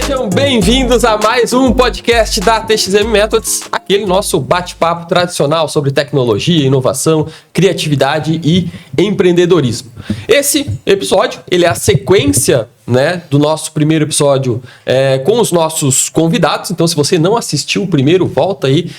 Sejam bem-vindos a mais um podcast da TXM Methods, aquele nosso bate-papo tradicional sobre tecnologia, inovação, criatividade e empreendedorismo. Esse episódio, ele é a sequência, né, do nosso primeiro episódio com os nossos convidados. Então, se você não assistiu o primeiro, volta aí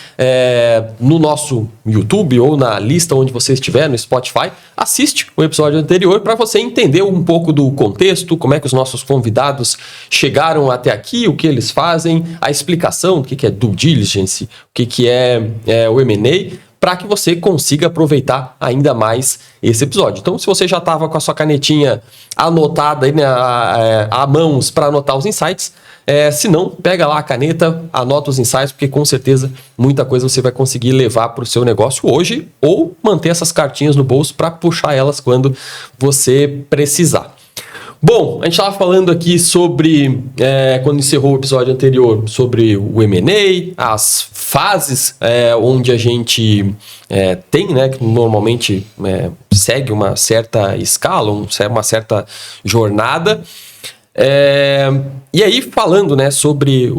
no nosso YouTube ou na lista onde você estiver, no Spotify, assiste o episódio anterior para você entender um pouco do contexto, como é que os nossos convidados chegaram até aqui, o que eles fazem, a explicação do que é due diligence, o que é o M&A, para que você consiga aproveitar ainda mais esse episódio. Então, se você já estava com a sua canetinha anotada aí, né, a mãos para anotar os insights, se não, pega lá a caneta, anota os insights, porque com certeza muita coisa você vai conseguir levar para o seu negócio hoje ou manter essas cartinhas no bolso para puxar elas quando você precisar. Bom, a gente estava falando aqui sobre, quando encerrou o episódio anterior, sobre o M&A, as fases onde a gente tem, né, que normalmente segue uma certa escala, uma certa jornada. E aí, falando, né, sobre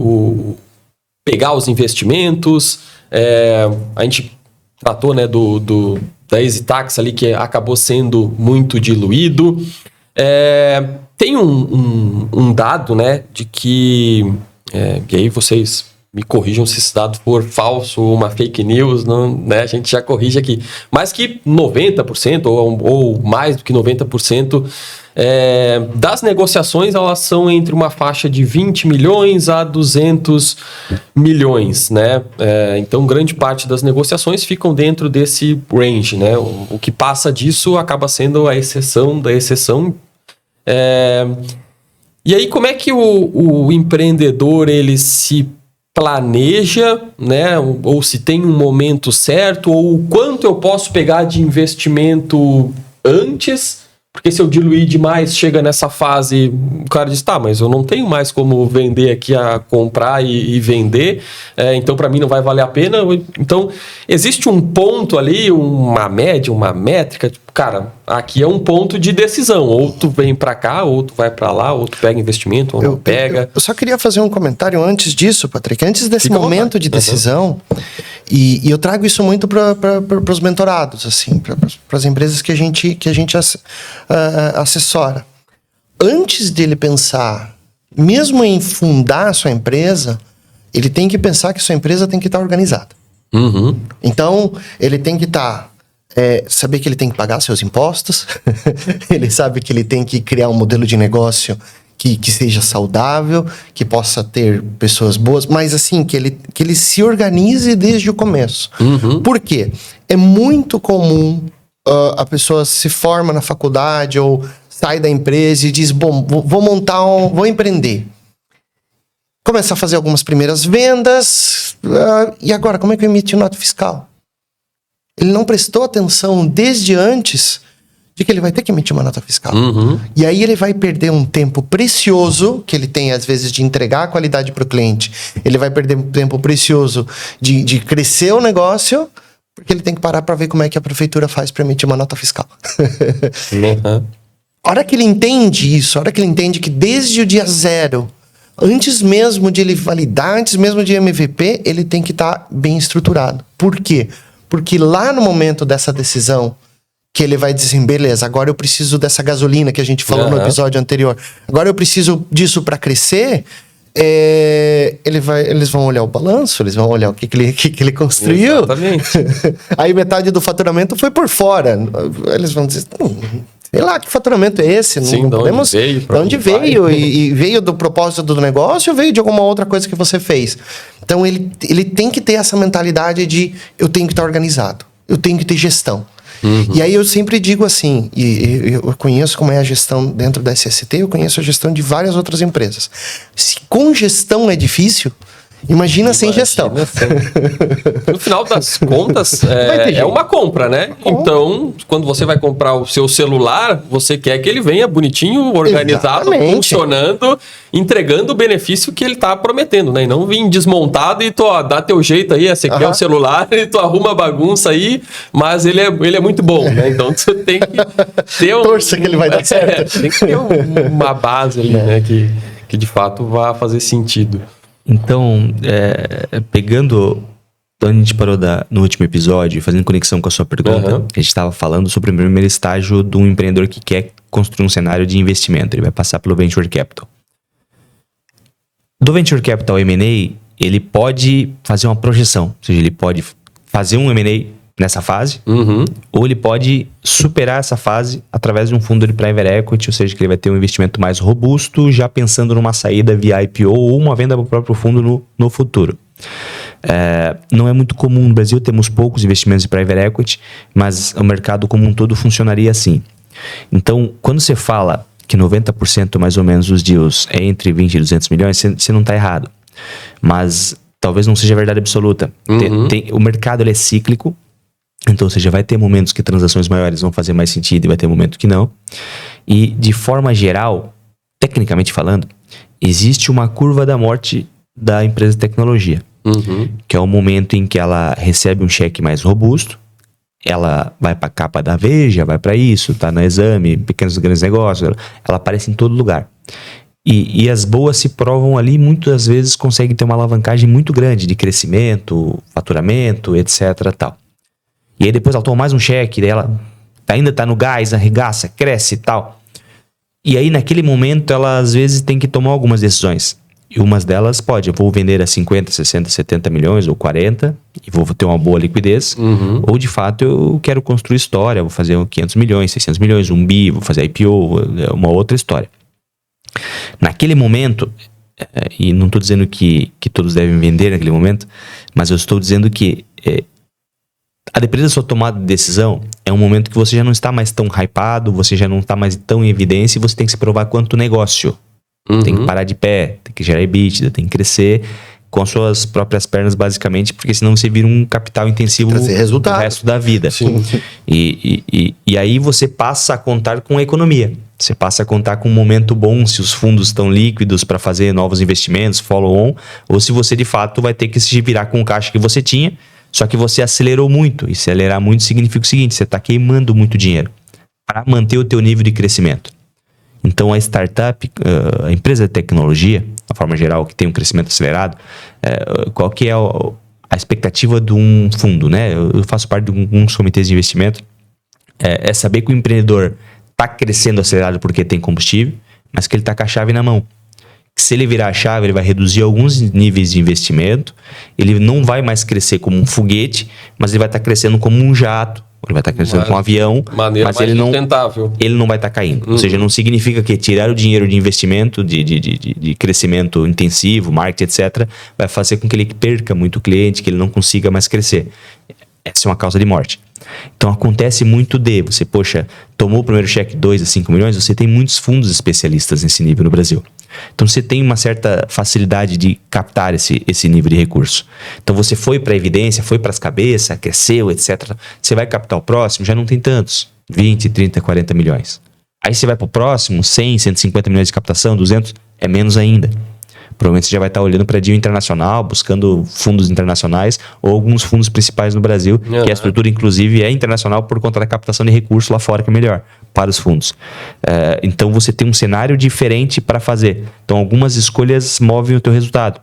pegar os investimentos, a gente tratou, né, da EasyTax ali, que acabou sendo muito diluído. Tem um dado, né, de que, e aí vocês me corrijam se esse dado for falso ou uma fake news, não, né, a gente já corrige aqui, mas que 90% ou mais do que 90% das negociações, elas são entre uma faixa de 20 milhões a 200 milhões, né? Então, grande parte das negociações ficam dentro desse range, né? O que passa disso acaba sendo a exceção da exceção. E aí, como é que o empreendedor ele se planeja, né? Ou se tem um momento certo, ou o quanto eu posso pegar de investimento antes? Porque se eu diluir demais, chega nessa fase, o cara diz, tá, mas eu não tenho mais como vender aqui, a comprar e vender, então para mim não vai valer a pena. Então, existe um ponto ali, uma média, uma métrica, tipo, cara, aqui é um ponto de decisão, ou tu vem para cá, ou tu vai para lá, ou tu pega investimento, ou não pega. Eu só queria fazer um comentário antes disso, Patrick, antes desse momento de decisão, e eu trago isso muito para os mentorados, assim, para as empresas que a gente assessora. Antes dele pensar, mesmo em fundar a sua empresa, ele tem que pensar que sua empresa tem que estar organizada. Uhum. Então, ele tem que estar... saber que ele tem que pagar seus impostos, ele sabe que ele tem que criar um modelo de negócio que seja saudável, que possa ter pessoas boas, mas assim, que ele se organize desde o começo. Uhum. Por quê? É muito comum a pessoa se forma na faculdade ou sai da empresa e diz, bom, vou empreender. Começa a fazer algumas primeiras vendas, e agora, como é que eu emito nota fiscal? Ele não prestou atenção desde antes de que ele vai ter que emitir uma nota fiscal. Uhum. E aí ele vai perder um tempo precioso, que ele tem às vezes de entregar a qualidade para o cliente. Ele vai perder um tempo precioso de crescer o negócio, porque ele tem que parar para ver como é que a prefeitura faz para emitir uma nota fiscal. Uhum. A hora que ele entende isso, a hora que ele entende que desde o dia zero, antes mesmo de ele validar, antes mesmo de MVP, ele tem que estar bem estruturado. Por quê? Porque lá no momento dessa decisão, que ele vai dizer assim, beleza, agora eu preciso dessa gasolina que a gente falou no episódio anterior. Agora eu preciso disso para crescer. Eles vão olhar o balanço, eles vão olhar o que ele construiu. Exatamente. Aí metade do faturamento foi por fora. Eles vão dizer, sei lá, que faturamento é esse? Sim, não podemos... De onde veio? E veio do propósito do negócio ou veio de alguma outra coisa que você fez? Então, ele tem que ter essa mentalidade de eu tenho que estar organizado, eu tenho que ter gestão. Uhum. E aí eu sempre digo assim, e eu conheço como é a gestão dentro da SST, eu conheço a gestão de várias outras empresas. Se com gestão é difícil, imagina sem gestão. No final das contas, é uma compra, né? Então, quando você vai comprar o seu celular, você quer que ele venha bonitinho, organizado, funcionando, entregando o benefício que ele está prometendo, né? E não vir desmontado e dá teu jeito aí, você quer o celular e tu arruma a bagunça aí, mas ele é muito bom, né? Então, tu tem que ter torça que ele vai dar certo. Tem que ter uma base ali, né? que de fato vá fazer sentido. Então, pegando onde a gente parou no último episódio, fazendo conexão com a sua pergunta, a gente estava falando sobre o primeiro estágio de um empreendedor que quer construir um cenário de investimento. Ele vai passar pelo Venture Capital. Do Venture Capital M&A, ele pode fazer uma projeção. Ou seja, ele pode fazer um M&A nessa fase, ou ele pode superar essa fase através de um fundo de private equity, ou seja, que ele vai ter um investimento mais robusto, já pensando numa saída via IPO ou uma venda para o próprio fundo no futuro. Não é muito comum no Brasil, temos poucos investimentos de private equity, mas o mercado como um todo funcionaria assim. Então, quando você fala que 90% mais ou menos dos deals é entre 20 e 200 milhões, você não está errado. Mas talvez não seja verdade absoluta. O mercado ele é cíclico, então, ou seja, vai ter momentos que transações maiores vão fazer mais sentido e vai ter momentos que não. E, de forma geral, tecnicamente falando, existe uma curva da morte da empresa de tecnologia. Que é o momento em que ela recebe um cheque mais robusto, ela vai para a capa da Veja, vai para isso, tá no Exame, Pequenos e Grandes Negócios, ela aparece em todo lugar. E as boas se provam ali, muitas vezes conseguem ter uma alavancagem muito grande de crescimento, faturamento, etc. Tal. E aí depois ela toma mais um cheque, daí ela ainda tá no gás, arregaça, cresce e tal. E aí naquele momento ela às vezes tem que tomar algumas decisões. E umas delas eu vou vender a 50, 60, 70 milhões ou 40 e vou ter uma boa liquidez. Ou de fato eu quero construir história, vou fazer 500 milhões, 600 milhões, 1 bi, vou fazer IPO, uma outra história. Naquele momento, e não estou dizendo que todos devem vender naquele momento, mas eu estou dizendo que a depender da sua tomada de decisão, é um momento que você já não está mais tão hypado, você já não está mais tão em evidência e você tem que se provar quanto negócio. Tem que parar de pé, tem que gerar EBITDA, tem que crescer com as suas próprias pernas, basicamente, porque senão você vira um capital intensivo o resto da vida. E aí você passa a contar com a economia. Você passa a contar com um momento bom se os fundos estão líquidos para fazer novos investimentos, follow-on, ou se você de fato vai ter que se virar com o caixa que você tinha, só que você acelerou muito. E acelerar muito significa o seguinte, você está queimando muito dinheiro para manter o teu nível de crescimento. Então a startup, a empresa de tecnologia, de forma geral, que tem um crescimento acelerado, qual que é a expectativa de um fundo, né? Eu faço parte de alguns comitês de investimento, é saber que o empreendedor está crescendo acelerado porque tem combustível, mas que ele está com a chave na mão. Que se ele virar a chave, ele vai reduzir alguns níveis de investimento, ele não vai mais crescer como um foguete, mas ele vai estar crescendo como um jato, ele vai estar crescendo com um avião, mas ele não vai estar caindo. Ou seja, não significa que tirar o dinheiro de investimento, de crescimento intensivo, marketing, etc., vai fazer com que ele perca muito cliente, que ele não consiga mais crescer. Essa é uma causa de morte. Então acontece muito você, tomou o primeiro cheque 2 a 5 milhões, você tem muitos fundos especialistas nesse nível no Brasil. Então você tem uma certa facilidade de captar esse nível de recurso. Então você foi para a evidência, foi para as cabeças, cresceu, etc. Você vai captar o próximo, já não tem tantos. 20, 30, 40 milhões. Aí você vai para o próximo, 100, 150 milhões de captação, 200, é menos ainda. Provavelmente você já vai estar olhando para deal internacional, buscando fundos internacionais ou alguns fundos principais no Brasil, que a estrutura, inclusive, é internacional por conta da captação de recursos lá fora, que é melhor para os fundos. Então, você tem um cenário diferente para fazer. Então, algumas escolhas movem o teu resultado.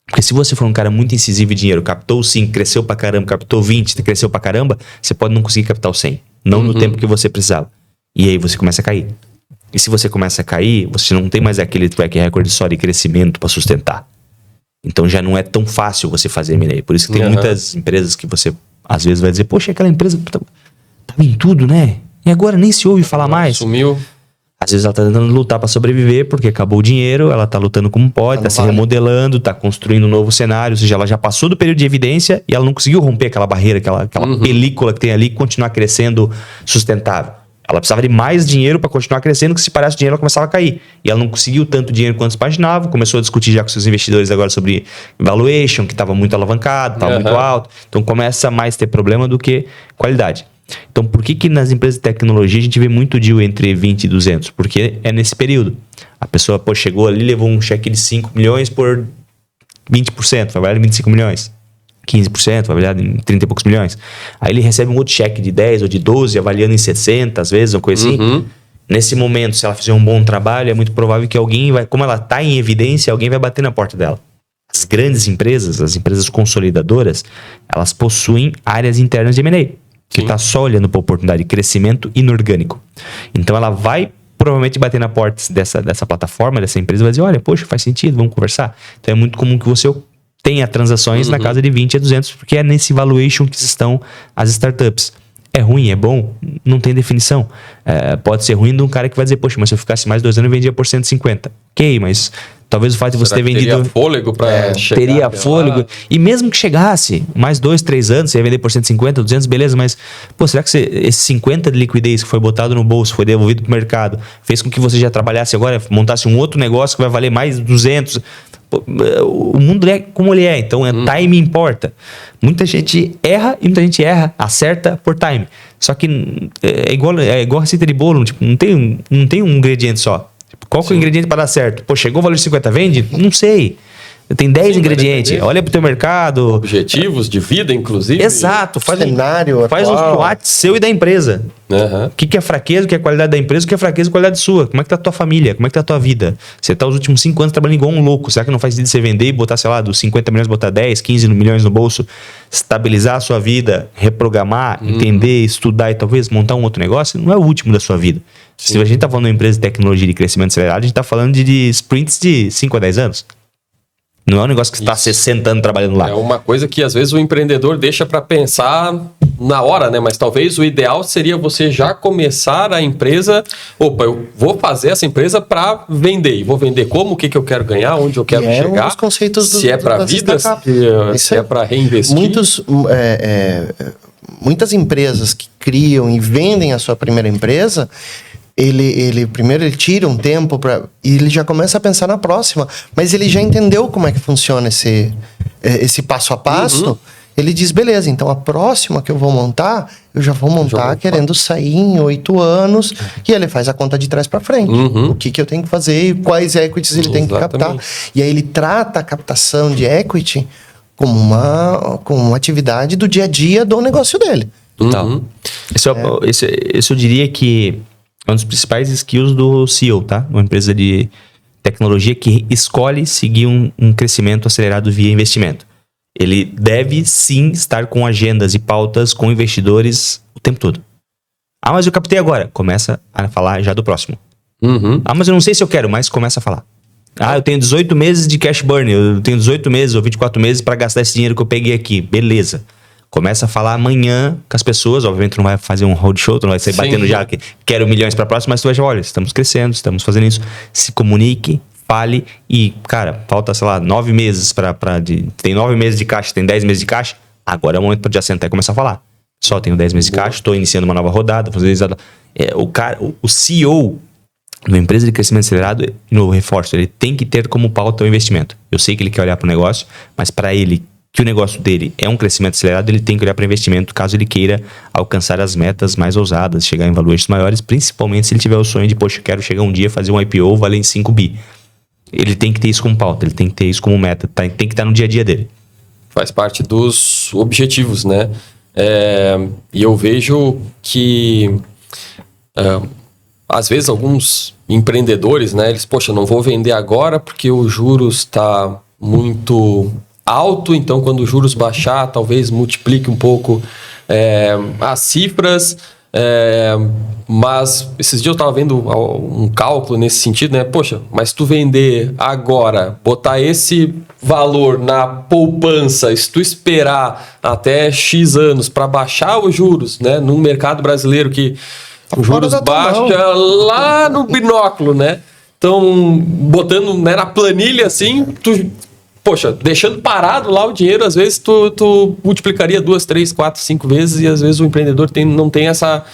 Porque se você for um cara muito incisivo em dinheiro, captou 5, cresceu pra caramba, captou 20, cresceu pra caramba, você pode não conseguir captar o 100. Não no tempo que você precisava. E aí você começa a cair. E se você começa a cair, você não tem mais aquele track record só de crescimento para sustentar. Então já não é tão fácil você fazer M&A. Por isso que tem muitas empresas que você às vezes vai dizer, poxa, aquela empresa tava em tudo, né? E agora nem se ouve falar mais. Sumiu. Às vezes ela tá tentando lutar para sobreviver porque acabou o dinheiro, ela tá lutando como pode, tá se remodelando, tá construindo um novo cenário, ou seja, ela já passou do período de evidência e ela não conseguiu romper aquela barreira, aquela película que tem ali e continuar crescendo sustentável. Ela precisava de mais dinheiro para continuar crescendo, que se parasse o dinheiro ela começava a cair. E ela não conseguiu tanto dinheiro quanto imaginava, começou a discutir já com seus investidores agora sobre valuation, que estava muito alavancado, estava muito alto. Então começa a mais ter problema do que qualidade. Então por que nas empresas de tecnologia a gente vê muito deal entre 20 e 200? Porque é nesse período. A pessoa chegou ali, levou um cheque de 5 milhões por 20%, vai valer 25 milhões. 15%, vai avaliado em 30 e poucos milhões. Aí ele recebe um outro cheque de 10 ou de 12, avaliando em 60, às vezes, uma coisa assim. Nesse momento, se ela fizer um bom trabalho, é muito provável que alguém vai, como ela está em evidência, alguém vai bater na porta dela. As grandes empresas, as empresas consolidadoras, elas possuem áreas internas de M&A, que está só olhando para a oportunidade de crescimento inorgânico. Então ela vai provavelmente bater na porta dessa plataforma, dessa empresa, e vai dizer, olha, poxa, faz sentido, vamos conversar. Então é muito comum que você tenha transações na casa de 20 a 200, porque é nesse valuation que estão as startups. É ruim, é bom? Não tem definição. Pode ser ruim de um cara que vai dizer, poxa, mas se eu ficasse mais 2 anos eu vendia por 150. Ok, mas talvez o fato de você ter vendido... Teria fôlego para chegar? Teria fôlego. E mesmo que chegasse mais 2, 3 anos, você ia vender por 150, 200, beleza, mas pô, será que esse 50 de liquidez que foi botado no bolso, foi devolvido pro mercado, fez com que você já trabalhasse agora, montasse um outro negócio que vai valer mais 200... O mundo é como ele é, então time importa. Muita gente erra e muita gente acerta por time. Só que é igual a receita de bolo, tipo, não tem um ingrediente só. Tipo, qual que é o ingrediente para dar certo? Pô, chegou o valor de 50, vende? Não sei. Tem 10 ingredientes. Olha pro teu mercado. Objetivos de vida, inclusive. Exato. Faz cenário faz um SWOT seu e da empresa. O que é fraqueza, o que é qualidade da empresa, o que é fraqueza e qualidade sua. Como é que tá a tua família? Como é que tá a tua vida? Você tá os últimos 5 anos trabalhando igual um louco. Será que não faz sentido você vender e botar, sei lá, dos 50 milhões, botar 10, 15 milhões no bolso, estabilizar a sua vida, reprogramar, entender, estudar e talvez montar um outro negócio? Não é o último da sua vida. Sim. Se a gente tá falando de uma empresa de tecnologia de crescimento acelerado, a gente tá falando de sprints de 5 a 10 anos. Não é um negócio que você está 60 anos trabalhando lá. É uma coisa que às vezes o empreendedor deixa para pensar na hora, né? Mas talvez o ideal seria você já começar a empresa. Opa, eu vou fazer essa empresa para vender. E vou vender como, o que eu quero ganhar, onde eu quero chegar. Os conceitos se é para vida, se é para reinvestir. Muitas empresas que criam e vendem a sua primeira empresa... Primeiro ele tira um tempo e ele já começa a pensar na próxima, mas ele já entendeu como é que funciona esse passo a passo. Ele diz, beleza, então a próxima que eu vou montar, eu já vou montar querendo sair em 8 anos, e ele faz a conta de trás para frente. O que eu tenho que fazer e quais equities ele tem que captar. E aí ele trata a captação de equity como uma atividade do dia a dia do negócio dele. Esse eu diria que é um dos principais skills do CEO, tá? Uma empresa de tecnologia que escolhe seguir um crescimento acelerado via investimento. Ele deve sim estar com agendas e pautas com investidores o tempo todo. Ah, mas eu captei agora. Começa a falar já do próximo. Ah, mas eu não sei se eu quero, mas começa a falar. Ah, eu tenho 18 meses de cash burn, eu tenho 18 meses ou 24 meses para gastar esse dinheiro que eu peguei aqui. Beleza. Começa a falar amanhã com as pessoas, obviamente não vai fazer um roadshow, tu não vai sair batendo já que quero milhões para próximo, mas tu vai já, olha, estamos crescendo, estamos fazendo isso. Se comunique, fale e, cara, falta, sei lá, 9 meses tem 9 meses de caixa, tem 10 meses de caixa, agora é o momento para já sentar e começar a falar. Só tenho 10 meses de caixa, estou iniciando uma nova rodada, o CEO de uma empresa de crescimento acelerado, de novo, reforço, ele tem que ter como pauta o investimento. Eu sei que ele quer olhar para o negócio, mas para ele que o negócio dele é um crescimento acelerado, ele tem que olhar para investimento caso ele queira alcançar as metas mais ousadas, chegar em valuations maiores, principalmente se ele tiver o sonho de, poxa, eu quero chegar um dia a fazer um IPO valendo 5 bi. Ele tem que ter isso como pauta, ele tem que ter isso como meta, tem que estar no dia a dia dele. Faz parte dos objetivos, né? E eu vejo que às vezes alguns empreendedores, né? Eles, poxa, não vou vender agora porque o juros está muito alto, então quando os juros baixar, talvez multiplique um pouco as cifras, mas esses dias eu estava vendo um cálculo nesse sentido, né? Poxa, mas tu vender agora, botar esse valor na poupança, se tu esperar até X anos para baixar os juros, né? Num mercado brasileiro que os juros baixam lá no binóculo, né? Então, botando, né, na planilha assim, poxa, deixando parado lá o dinheiro, às vezes tu multiplicaria 2, 3, 4, 5 vezes e às vezes o empreendedor não tem essa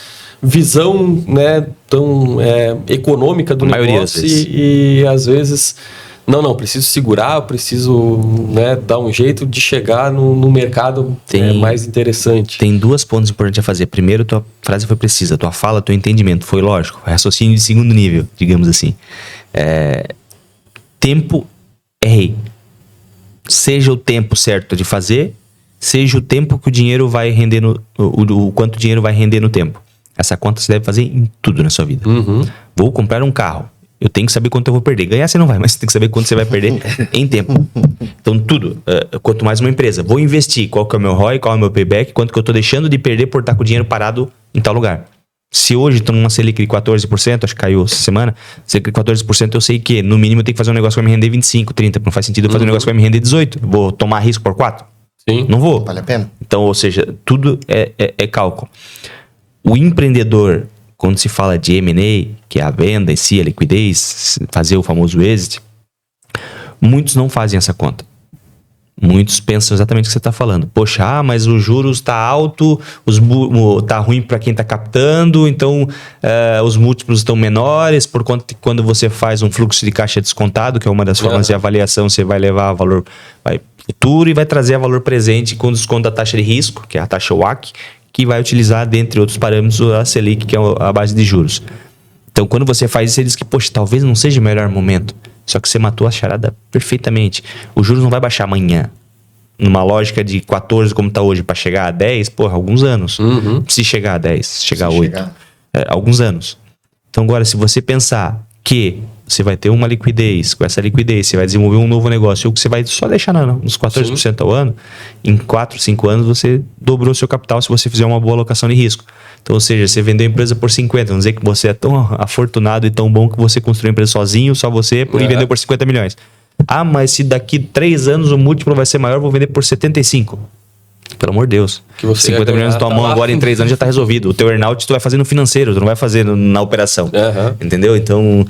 visão, né, tão econômica do negócio e às vezes preciso segurar, preciso, né, dar um jeito de chegar no mercado mais interessante. Tem 2 pontos importantes a fazer. Primeiro, tua frase foi precisa, tua fala, teu entendimento foi lógico, raciocínio de segundo nível, digamos assim. Tempo é rei. Seja o tempo certo de fazer, seja o tempo que o dinheiro vai render o quanto o dinheiro vai render no tempo. Essa conta você deve fazer em tudo na sua vida. Vou comprar um carro. Eu tenho que saber quanto eu vou perder. Ganhar você não vai, mas você tem que saber quanto você vai perder em tempo. Então, tudo. Quanto mais uma empresa. Vou investir. Qual que é o meu ROI, qual é o meu payback, quanto que eu tô deixando de perder por estar com o dinheiro parado em tal lugar. Se hoje estou numa Selic de 14%, acho que caiu essa semana, Selic de 14%, eu sei que no mínimo eu tenho que fazer um negócio que vai me render 25, 30. Não faz sentido eu fazer um negócio que vai me render 18. Vou tomar risco por 4? Sim. Não vou. Vale a pena. Então, ou seja, tudo é cálculo. O empreendedor, quando se fala de M&A, que é a venda em si, a liquidez, fazer o famoso exit, muitos não fazem essa conta. Muitos pensam exatamente o que você está falando. Poxa, mas os juros está alto, tá ruim para quem está captando, então os múltiplos estão menores, por conta de quando você faz um fluxo de caixa descontado, que é uma das formas de avaliação, você vai levar valor futuro e vai trazer a valor presente com desconto da taxa de risco, que é a taxa WACC, que vai utilizar, dentre outros parâmetros, a Selic, que é a base de juros. Então, quando você faz isso, você diz que, poxa, talvez não seja o melhor momento. Só que você matou a charada perfeitamente. Os juros não vai baixar amanhã. Numa lógica de 14, como está hoje, para chegar a 10, alguns anos. Se chegar a 10, se chegar a 8. Alguns anos. Então, agora, se você pensar que você vai ter uma liquidez, com essa liquidez você vai desenvolver um novo negócio, ou que você vai só deixar nos 14% ao ano, em 4, 5 anos você dobrou seu capital se você fizer uma boa alocação de risco. Então, ou seja, você vendeu a empresa por 50, vamos dizer que você é tão afortunado e tão bom que você construiu a empresa sozinho, só você, e vendeu por 50 milhões. Ah, mas se daqui 3 anos o múltiplo vai ser maior, eu vou vender por 75. Pelo amor de Deus. 50 milhões na tua mão agora em 3 anos já tá resolvido. O teu earnout tu vai fazer no financeiro, tu não vai fazer na operação. Entendeu? Então,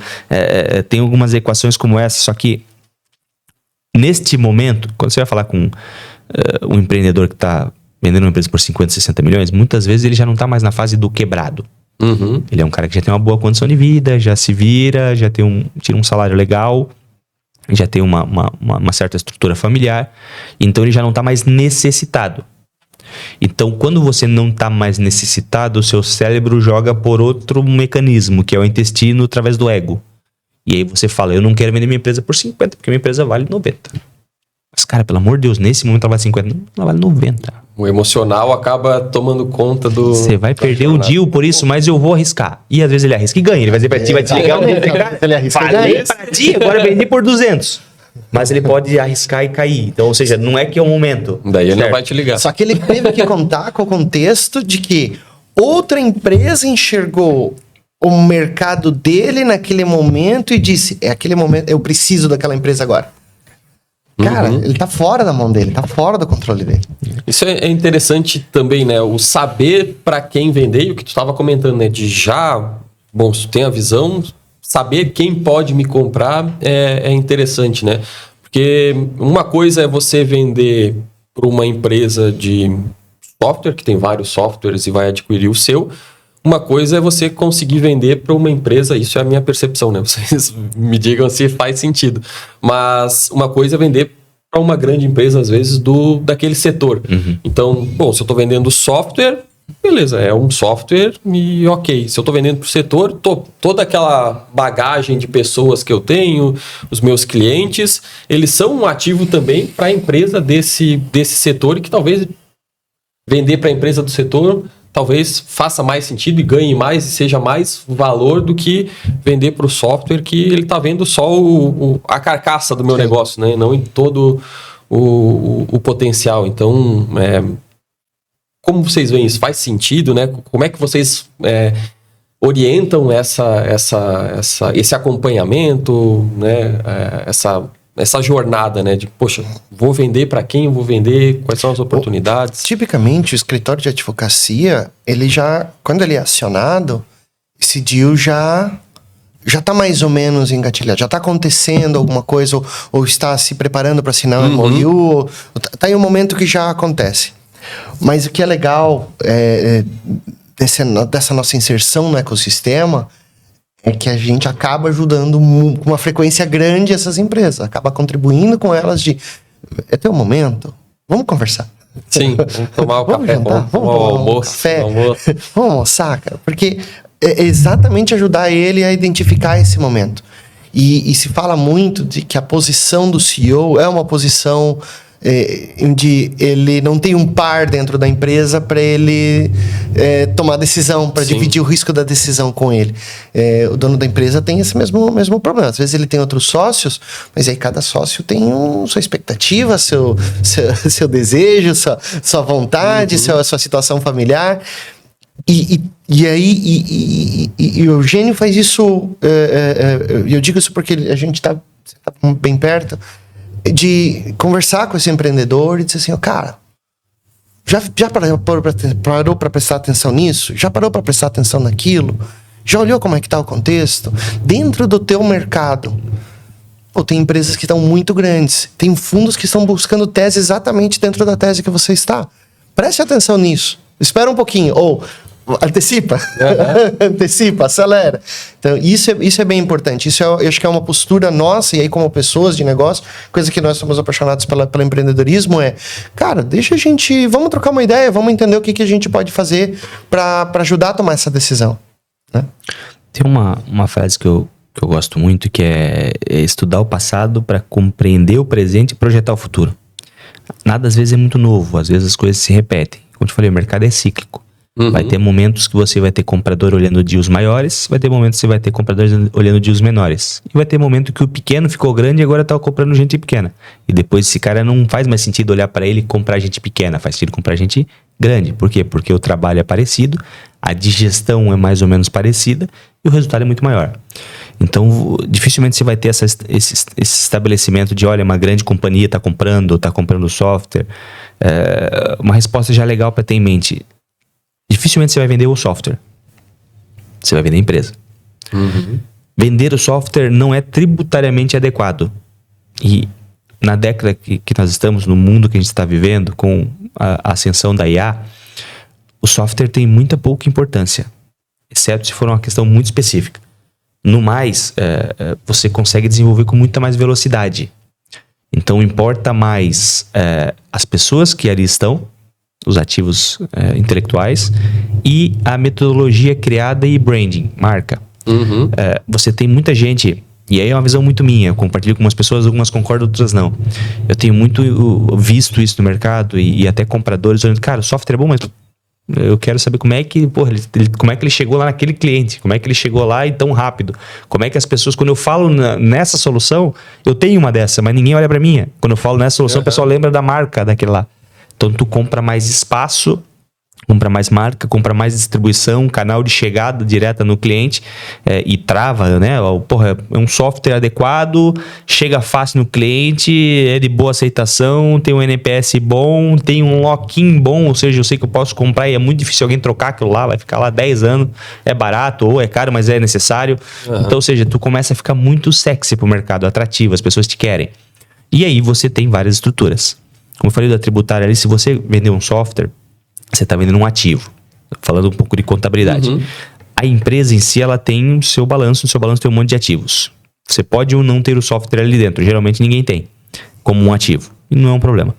tem algumas equações como essa, só que neste momento, quando você vai falar com um empreendedor que está vendendo uma empresa por 50, 60 milhões, muitas vezes ele já não está mais na fase do quebrado. Ele é um cara que já tem uma boa condição de vida, já se vira, já tem tira um salário legal, já tem uma certa estrutura familiar, então ele já não está mais necessitado. Então, quando você não está mais necessitado, o seu cérebro joga por outro mecanismo, que é o intestino através do ego. E aí você fala, eu não quero vender minha empresa por 50, porque minha empresa vale 90. Mas, cara, pelo amor de Deus, nesse momento ela vale 50, não, ela vale 90. O emocional acaba tomando conta do... Você vai perder o deal por isso, mas eu vou arriscar. E às vezes ele arrisca e ganha. Ele vai dizer pra ti, vai te ligar, ele arrisca e falei pra ti, agora vendi por 200. Mas ele pode arriscar e cair. Então, ou seja, não é que é o momento. Daí ele não vai te ligar. Só que ele teve que contar com o contexto de que outra empresa enxergou o mercado dele naquele momento e disse, é aquele momento, eu preciso daquela empresa agora. Cara, ele tá fora da mão dele, tá fora do controle dele. Isso é interessante também, né? O saber para quem vender, e o que tu estava comentando, né? De já, bom, se tu tem a visão, saber quem pode me comprar é interessante, né? Porque uma coisa é você vender para uma empresa de software, que tem vários softwares e vai adquirir o seu. Uma coisa é você conseguir vender para uma empresa, isso é a minha percepção, né? Vocês me digam se faz sentido. Mas uma coisa é vender para uma grande empresa, às vezes, daquele setor. Então, bom, se eu estou vendendo software, beleza, é um software e ok. Se eu estou vendendo para o setor, toda aquela bagagem de pessoas que eu tenho, os meus clientes, eles são um ativo também para a empresa desse setor e que talvez vender para a empresa do setor talvez faça mais sentido e ganhe mais e seja mais valor do que vender para o software que ele está vendo só a carcaça do meu negócio, né? Não em todo o potencial. Então, como vocês veem isso? Faz sentido, né? Como é que vocês orientam esse acompanhamento, né? Essa jornada, né? De, poxa, vou vender para quem eu vou vender? Quais são as oportunidades? Tipicamente, o escritório de advocacia, ele já, quando ele é acionado, esse deal já está mais ou menos engatilhado. Já está acontecendo alguma coisa, ou está se preparando para assinar um MOU. Está em um momento que já acontece. Mas o que é legal dessa nossa inserção no ecossistema é que a gente acaba ajudando com uma frequência grande essas empresas. Acaba contribuindo com elas de... É teu momento, vamos conversar. Sim, vamos tomar o café, vamos tomar o almoço. Vamos almoçar, cara. Porque é exatamente ajudar ele a identificar esse momento. E se fala muito de que a posição do CEO é uma posição onde ele não tem um par dentro da empresa para ele tomar decisão, para dividir o risco da decisão com ele. O dono da empresa tem esse mesmo problema. Às vezes ele tem outros sócios, mas aí cada sócio tem sua expectativa, seu desejo, sua vontade, sua situação familiar. E aí o Eugênio faz isso, eu digo isso porque a gente está bem perto, de conversar com esse empreendedor e dizer assim, cara, já parou para prestar atenção nisso? Já parou para prestar atenção naquilo? Já olhou como é que está o contexto? Dentro do teu mercado, tem empresas que estão muito grandes, tem fundos que estão buscando tese exatamente dentro da tese que você está. Preste atenção nisso. Espera um pouquinho, ou antecipa, antecipa, acelera. Então, isso é bem importante. Isso eu acho que é uma postura nossa, e aí como pessoas de negócio, coisa que nós somos apaixonados pelo empreendedorismo cara, vamos trocar uma ideia, vamos entender o que a gente pode fazer para ajudar a tomar essa decisão. Né? Tem uma frase que eu gosto muito, que é estudar o passado para compreender o presente e projetar o futuro. Nada às vezes é muito novo, às vezes as coisas se repetem. Como eu te falei, o mercado é cíclico. Vai ter momentos que você vai ter comprador olhando deals maiores, vai ter momentos que você vai ter compradores olhando deals menores. E vai ter momento que o pequeno ficou grande e agora tá comprando gente pequena. E depois esse cara não faz mais sentido olhar para ele e comprar gente pequena, faz sentido comprar gente grande. Por quê? Porque o trabalho é parecido, a digestão é mais ou menos parecida e o resultado é muito maior. Então, dificilmente você vai ter esse estabelecimento de, olha, uma grande companhia está comprando software. Uma resposta já legal para ter em mente. Dificilmente você vai vender o software. Você vai vender a empresa. Vender o software não é tributariamente adequado. E na década que nós estamos, no mundo que a gente está vivendo, com a ascensão da IA, o software tem muita pouca importância. Exceto se for uma questão muito específica. No mais, você consegue desenvolver com muita mais velocidade. Então, importa mais as pessoas que ali estão, os ativos intelectuais, e a metodologia criada e branding, marca. Você tem muita gente, e aí é uma visão muito minha, eu compartilho com umas pessoas, algumas concordam, outras não. Eu tenho muito visto isso no mercado e até compradores olhando, cara, o software é bom, mas eu quero saber como é que, como é que ele chegou lá naquele cliente, como é que ele chegou lá e tão rápido, como é que as pessoas, quando eu falo nessa solução, eu tenho uma dessa, mas ninguém olha pra minha. Quando eu falo nessa solução, o pessoal lembra da marca daquele lá. Então tu compra mais espaço, compra mais marca, compra mais distribuição, canal de chegada direta no cliente, e trava, né? É um software adequado, chega fácil no cliente, é de boa aceitação, tem um NPS bom, tem um lock-in bom, ou seja, eu sei que eu posso comprar e é muito difícil alguém trocar aquilo lá, vai ficar lá 10 anos, é barato ou é caro, mas é necessário. Então, ou seja, tu começa a ficar muito sexy pro mercado, atrativo, as pessoas te querem. E aí você tem várias estruturas. Como eu falei da tributária ali, se você vender um software, você está vendendo um ativo. Falando um pouco de contabilidade. A empresa em si, ela tem o seu balanço. No seu balanço tem um monte de ativos. Você pode ou não ter o software ali dentro. Geralmente ninguém tem. Como um ativo. E não é um problema.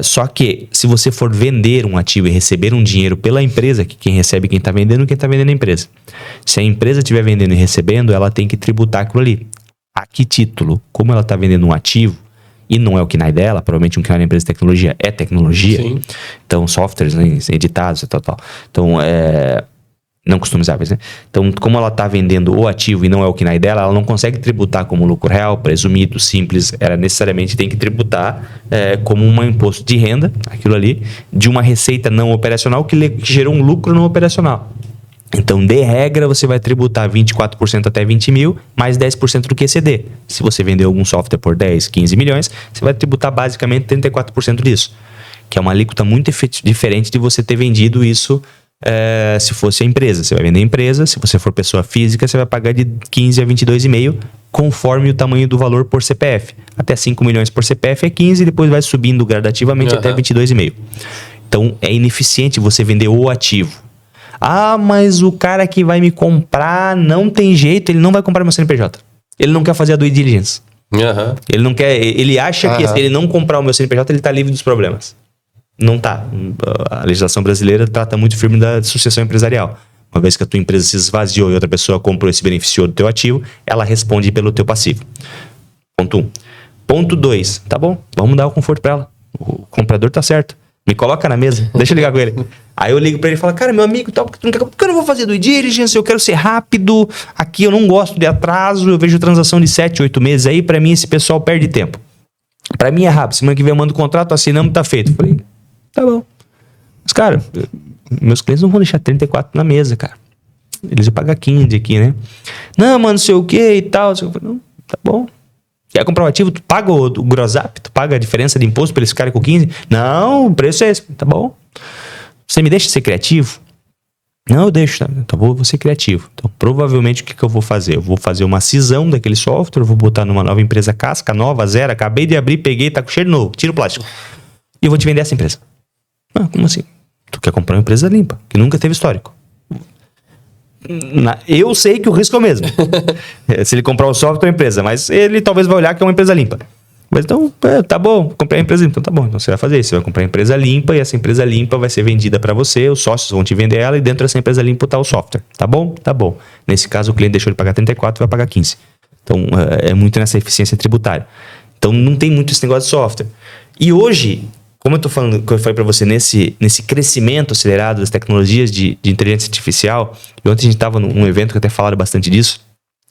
Só que, se você for vender um ativo e receber um dinheiro pela empresa, que quem recebe quem está vendendo é a empresa. Se a empresa estiver vendendo e recebendo, ela tem que tributar aquilo ali. A que título? Como ela está vendendo um ativo, e não é o KNAI dela, provavelmente um KNAI na empresa de tecnologia é tecnologia. Sim. Então, softwares, né, editados e tal. Então, não customizáveis, né? Então, como ela está vendendo o ativo e não é o KNAI dela, ela não consegue tributar como lucro real, presumido, simples. Ela necessariamente tem que tributar como um imposto de renda, aquilo ali, de uma receita não operacional que gerou um lucro não operacional. Então, de regra, você vai tributar 24% até 20 mil, mais 10% do QCD. Se você vender algum software por 10, 15 milhões, você vai tributar basicamente 34% disso. Que é uma alíquota muito diferente de você ter vendido isso se fosse a empresa. Você vai vender a empresa, se você for pessoa física, você vai pagar de 15 a 22,5, conforme o tamanho do valor por CPF. Até 5 milhões por CPF é 15, e depois vai subindo gradativamente até 22,5. Então, é ineficiente você vender o ativo. Ah, mas o cara que vai me comprar não tem jeito, ele não vai comprar meu CNPJ. Ele não quer fazer a due diligence. Ele não quer, ele acha que se ele não comprar o meu CNPJ, ele está livre dos problemas. Não tá. A legislação brasileira trata muito firme da sucessão empresarial. Uma vez que a tua empresa se esvaziou e outra pessoa comprou e se beneficiou do teu ativo, ela responde pelo teu passivo. Ponto 1. Ponto 2. Tá bom, vamos dar o conforto pra ela. O comprador tá certo. Me coloca na mesa, deixa eu ligar com ele. Aí eu ligo pra ele e falo, cara, meu amigo, tal, por que eu não vou fazer due diligence? Eu quero ser rápido. Aqui eu não gosto de atraso. Eu vejo transação de 7, 8 meses. Aí pra mim esse pessoal perde tempo. Pra mim é rápido. Semana que vem eu mando o contrato, assinamos, tá feito. Eu falei, tá bom. Mas, cara, meus clientes não vão deixar 34 na mesa, cara. Eles vão pagar 15 aqui, né? Não, mano, não sei o que e tal. Eu falei, não, tá bom. Quer comprovativo? Tu paga o gross up? Tu paga a diferença de imposto pra eles ficarem com 15? Não, o preço é esse. Tá bom. Você me deixa ser criativo? Não, eu deixo. Tá? Então vou ser criativo. Então provavelmente o que eu vou fazer? Eu vou fazer uma cisão daquele software, vou botar numa nova empresa casca, nova, zero. Acabei de abrir, peguei, tá com cheiro novo. Tira o plástico. E eu vou te vender essa empresa. Ah, como assim? Tu quer comprar uma empresa limpa, que nunca teve histórico. Eu sei que o risco é o mesmo. Se ele comprar o software, é uma empresa. Mas ele talvez vai olhar que é uma empresa limpa. Mas então, tá bom, comprei a empresa limpa. Então tá bom, então você vai fazer isso. Você vai comprar a empresa limpa e essa empresa limpa vai ser vendida para você. Os sócios vão te vender ela e dentro dessa empresa limpa tá o software. Tá bom? Tá bom. Nesse caso, o cliente deixou ele pagar 34, vai pagar 15. Então, é muito nessa eficiência tributária. Então, não tem muito esse negócio de software. E hoje, como eu tô falando, que eu falei para você, nesse crescimento acelerado das tecnologias de inteligência artificial, e ontem a gente estava num evento que até falaram bastante disso,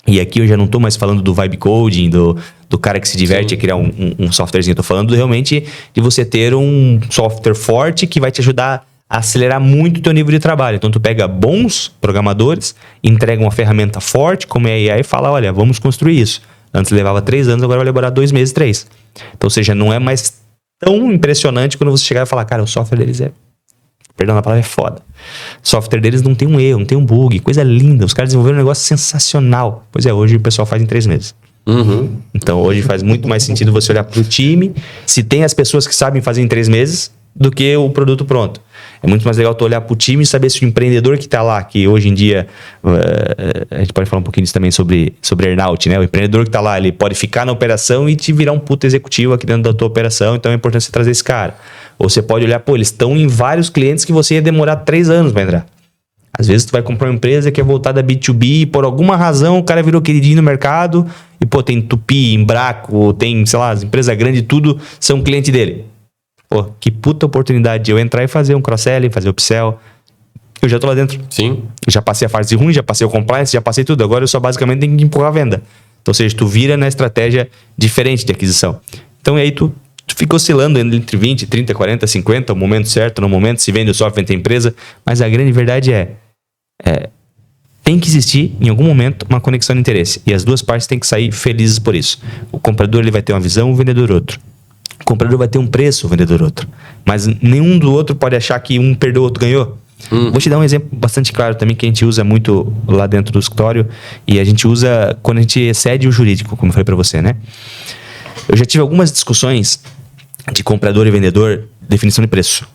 e aqui eu já não estou mais falando do vibe coding, do cara que se diverte a criar um softwarezinho, eu tô falando realmente de você ter um software forte que vai te ajudar a acelerar muito o teu nível de trabalho. Então tu pega bons programadores, entrega uma ferramenta forte como é a AI e fala, olha, vamos construir isso. Antes levava 3 anos, agora vai levar 2 meses, 3. Então, ou seja, não é mais tão impressionante quando você chegar e falar, cara, o software deles perdão, a palavra é foda. O software deles não tem um erro, não tem um bug, coisa linda. Os caras desenvolveram um negócio sensacional. Pois é, hoje o pessoal faz em 3 meses. Uhum. Então hoje faz muito mais sentido você olhar pro time, se tem as pessoas que sabem fazer em 3 meses, do que o produto pronto. É muito mais legal tu olhar pro time e saber se o empreendedor que tá lá, que hoje em dia, a gente pode falar um pouquinho disso também sobre earnout, né? O empreendedor que tá lá, ele pode ficar na operação e te virar um puto executivo aqui dentro da tua operação, então é importante você trazer esse cara. Ou você pode olhar, pô, eles estão em vários clientes que você ia demorar 3 anos pra entrar. Às vezes tu vai comprar uma empresa que é voltada a B2B e por alguma razão o cara virou queridinho no mercado e, pô, tem Tupi, Embraco, tem, sei lá, as empresas grandes, tudo são cliente dele. Pô, que puta oportunidade de eu entrar e fazer um cross-selling, fazer upsell. Eu já tô lá dentro. Sim. Eu já passei a fase ruim, já passei o compliance, já passei tudo. Agora eu só basicamente tenho que empurrar a venda. Então, ou seja, tu vira na estratégia diferente de aquisição. Então, e aí tu fica oscilando entre 20, 30, 40, 50, o momento certo, no momento, se vende o software, vende a empresa. Mas a grande verdade tem que existir, em algum momento, uma conexão de interesse. E as duas partes têm que sair felizes por isso. O comprador ele vai ter uma visão, o vendedor outro. O comprador vai ter um preço, o vendedor outro. Mas nenhum do outro pode achar que um perdeu, o outro ganhou. Vou te dar um exemplo bastante claro também, que a gente usa muito lá dentro do escritório. E a gente usa quando a gente excede o jurídico, como eu falei pra você, né? Eu já tive algumas discussões de comprador e vendedor, definição de preço.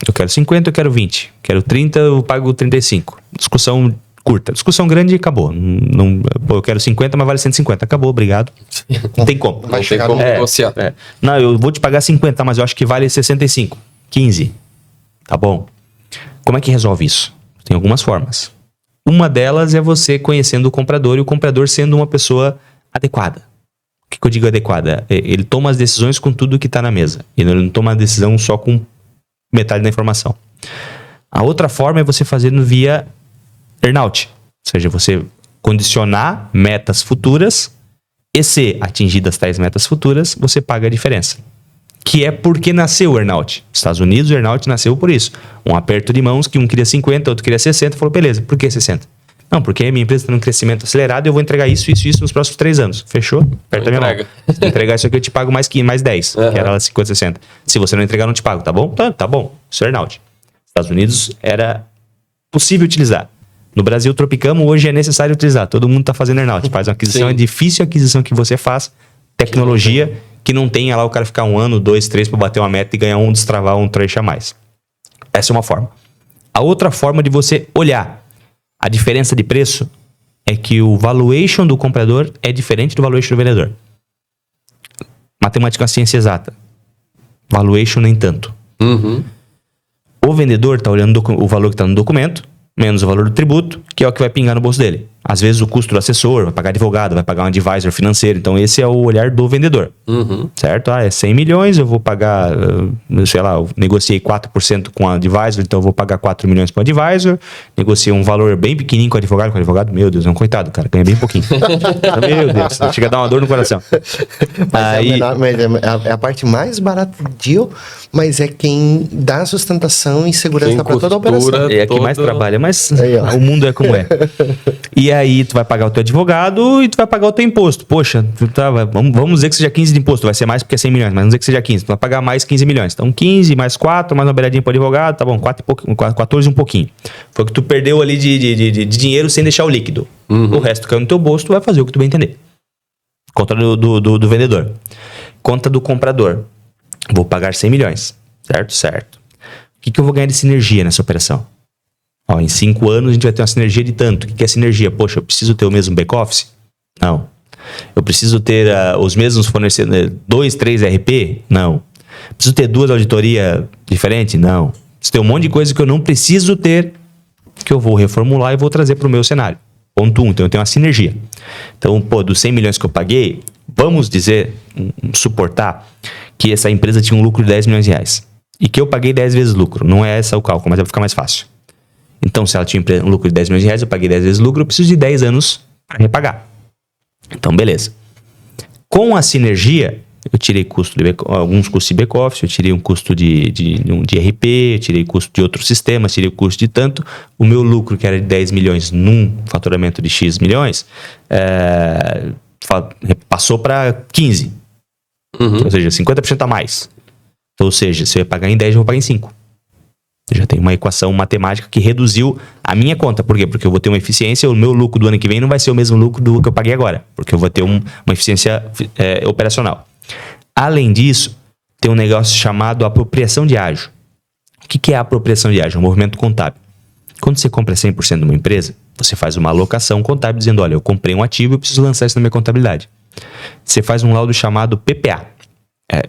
Eu quero 50, eu quero 20. Quero 30, eu pago 35. Discussão curta. Discussão grande, acabou. Pô, eu quero 50, mas vale 150. Acabou, obrigado. Não tem como. Não tem como negociar. Não, eu vou te pagar 50, mas eu acho que vale 65. 15. Tá bom. Como é que resolve isso? Tem algumas formas. Uma delas é você conhecendo o comprador e o comprador sendo uma pessoa adequada. O que eu digo adequada? Ele toma as decisões com tudo que está na mesa. Ele não toma a decisão só com metade da informação. A outra forma é você fazendo via earnout. Ou seja, você condicionar metas futuras e se atingidas tais metas futuras, você paga a diferença. Que é porque nasceu o earnout. Nos Estados Unidos, o earnout nasceu por isso. Um aperto de mãos que um queria 50, outro queria 60. Falou, beleza, por que 60? Não, porque a minha empresa está num crescimento acelerado e eu vou entregar isso nos próximos 3 anos. Fechou? Aperta a minha mão. Se entregar isso aqui, eu te pago mais 10, que era 50, 60. Se você não entregar, eu não te pago, tá bom? Tá bom. Isso é earnout. Estados Unidos era possível utilizar. No Brasil, tropicamos, hoje é necessário utilizar. Todo mundo está fazendo earnout. Faz uma aquisição, é difícil a aquisição que você faz. Tecnologia que não tenha lá o cara ficar 1 ano, 2, 3 para bater uma meta e ganhar um destravar, um trecho a mais. Essa é uma forma. A outra forma de você olhar a diferença de preço é que o valuation do comprador é diferente do valuation do vendedor. Matemática é uma ciência exata. Valuation nem tanto. O vendedor está olhando o valor que está no documento, menos o valor do tributo, que é o que vai pingar no bolso dele. Às vezes o custo do assessor, vai pagar advogado, vai pagar um advisor financeiro. Então esse é o olhar do vendedor, certo? É 100 milhões, eu vou pagar, sei lá, eu negociei 4% com o advisor, então eu vou pagar 4 milhões para o advisor. Negociei um valor bem pequenininho com o advogado, meu Deus, é um coitado, cara, ganha bem pouquinho. Meu Deus, chega a dar uma dor no coração. É a parte mais barata do deal, mas é quem dá sustentação e segurança para toda a operação. É a que mais trabalha, mas Aí, ó. o mundo é como é. E aí tu vai pagar o teu advogado e tu vai pagar o teu imposto. Poxa, vamos dizer que seja 15 de imposto, vai ser mais porque é 100 milhões, mas vamos dizer que seja 15. Tu vai pagar mais 15 milhões. Então 15 mais 4, mais uma beiradinha pro advogado, tá bom, 14 um pouquinho. Foi o que tu perdeu ali de dinheiro sem deixar o líquido. O resto caiu no teu bolso, tu vai fazer o que tu bem entender. Conta do vendedor. Conta do comprador. Vou pagar 100 milhões. Certo. O que eu vou ganhar de sinergia nessa operação? Ó, em 5 anos a gente vai ter uma sinergia de tanto. O que é sinergia? Poxa, eu preciso ter o mesmo back-office? Não. Eu preciso ter os mesmos fornecedores, 2, 3 RP? Não. Preciso ter 2 auditorias diferentes? Não. Preciso ter um monte de coisa que eu não preciso ter, que eu vou reformular e vou trazer para o meu cenário. Ponto 1. Então eu tenho uma sinergia. Então, dos 100 milhões que eu paguei, vamos dizer, suportar que essa empresa tinha um lucro de 10 milhões de reais. E que eu paguei 10 vezes lucro. Não é esse o cálculo, mas vai ficar mais fácil. Então, se ela tinha um lucro de 10 milhões de reais, eu paguei 10 vezes lucro, eu preciso de 10 anos para repagar. Então, beleza. Com a sinergia, eu tirei alguns custos de back-office, eu tirei um custo de RP, eu tirei custo de outros sistemas, tirei o custo de tanto. O meu lucro, que era de 10 milhões num faturamento de X milhões, passou para 15. Ou seja, 50% a mais. Ou seja, se eu ia pagar em 10, eu vou pagar em 5. Eu já tenho uma equação matemática que reduziu a minha conta. Por quê? Porque eu vou ter uma eficiência, o meu lucro do ano que vem não vai ser o mesmo lucro do que eu paguei agora. Porque eu vou ter uma eficiência operacional. Além disso, tem um negócio chamado apropriação de ágio. O que é a apropriação de ágio? É um movimento contábil. Quando você compra 100% de uma empresa, você faz uma alocação contábil dizendo, olha, eu comprei um ativo e eu preciso lançar isso na minha contabilidade. Você faz um laudo chamado PPA.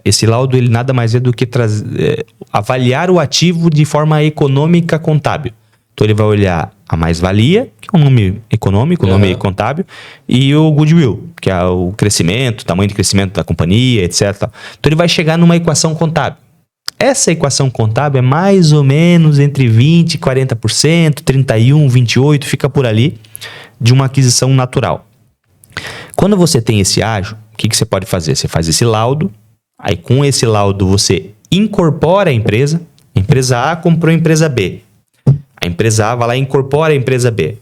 Esse laudo ele nada mais é do que avaliar o ativo de forma econômica contábil. Então ele vai olhar a mais-valia, que é um nome econômico, nome contábil, e o goodwill, que é o crescimento, o tamanho de crescimento da companhia, etc. Então ele vai chegar numa equação contábil. Essa equação contábil é mais ou menos entre 20% e 40%, 31%, 28%, fica por ali, de uma aquisição natural. Quando você tem esse ágio, o que você pode fazer? Você faz esse laudo, aí com esse laudo você incorpora a empresa A comprou a empresa B. A empresa A vai lá e incorpora a empresa B.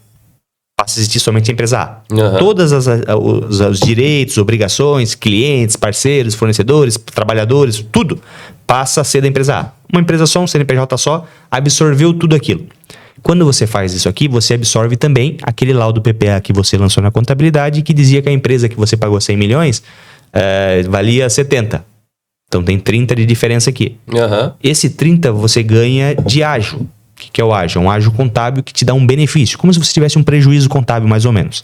Passa a existir somente a empresa A. Todos os direitos, obrigações, clientes, parceiros, fornecedores, trabalhadores, tudo passa a ser da empresa A. Uma empresa só, um CNPJ só, absorveu tudo aquilo. Quando você faz isso aqui, você absorve também aquele laudo PPA que você lançou na contabilidade que dizia que a empresa que você pagou 100 milhões valia 70. Então tem 30 de diferença aqui. Esse 30 você ganha de ágio. O que é o ágio? É um ágio contábil que te dá um benefício, como se você tivesse um prejuízo contábil, mais ou menos.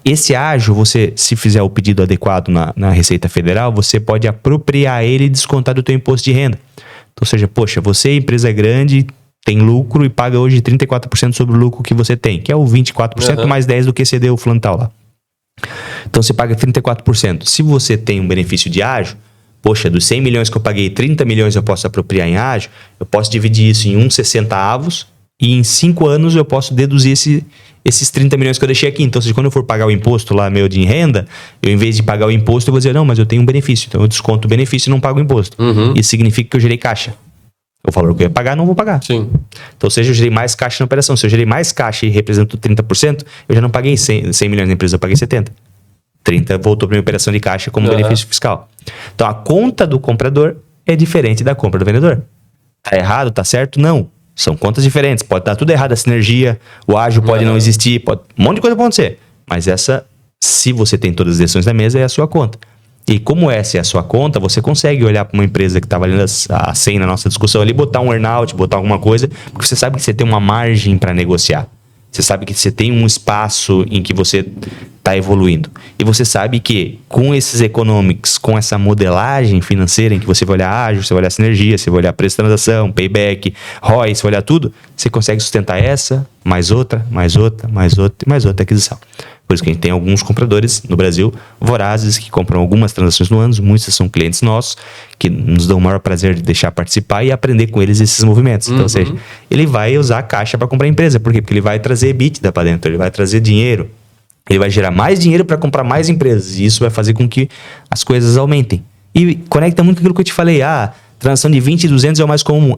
Esse ágio, você, se fizer o pedido adequado na Receita Federal, você pode apropriar ele e descontar do teu imposto de renda. Então, ou seja, poxa, você, empresa grande, tem lucro e paga hoje 34% sobre o lucro que você tem, que é o 24% mais 10% do que você deu o fulano tal lá. Então, você paga 34%. Se você tem um benefício de ágio, poxa, dos 100 milhões que eu paguei, 30 milhões eu posso apropriar em ágio, eu posso dividir isso em 1/60 e em 5 anos eu posso deduzir esses 30 milhões que eu deixei aqui. Então, quando eu for pagar o imposto lá meu de renda, eu, em vez de pagar o imposto, eu vou dizer, não, mas eu tenho um benefício. Então, eu desconto o benefício e não pago o imposto. Isso significa que eu gerei caixa. O valor que eu ia pagar, não vou pagar. Sim. Então, ou seja, eu gerei mais caixa na operação. Se eu gerei mais caixa e represento 30%, eu já não paguei 100 milhões na empresa, eu paguei 70. 30 voltou para minha operação de caixa como benefício fiscal. Então, a conta do comprador é diferente da compra do vendedor. Tá errado? Tá certo? Não. São contas diferentes. Pode estar tudo errado a sinergia, o ágio pode não existir, um monte de coisa pode acontecer. Mas essa, se você tem todas as decisões na mesa, é a sua conta. E como essa é a sua conta, você consegue olhar para uma empresa que está valendo a 100 na nossa discussão ali, botar um earnout, botar alguma coisa, porque você sabe que você tem uma margem para negociar. Você sabe que você tem um espaço em que você tá evoluindo. E você sabe que com esses economics, com essa modelagem financeira em que você vai olhar ágio, você vai olhar sinergia, você vai olhar preço de transação, payback, ROI, você vai olhar tudo, você consegue sustentar essa, mais outra, mais outra, mais outra e mais outra aquisição. Por isso que a gente tem alguns compradores no Brasil vorazes que compram algumas transações no ano, muitos são clientes nossos, que nos dão o maior prazer de deixar participar e aprender com eles esses movimentos. Então, ou seja, ele vai usar a caixa para comprar a empresa. Por quê? Porque ele vai trazer EBITDA para dentro, ele vai trazer dinheiro, ele vai gerar mais dinheiro para comprar mais empresas. E isso vai fazer com que as coisas aumentem. E conecta muito com aquilo que eu te falei. Transação de 20 e 200 é o mais comum.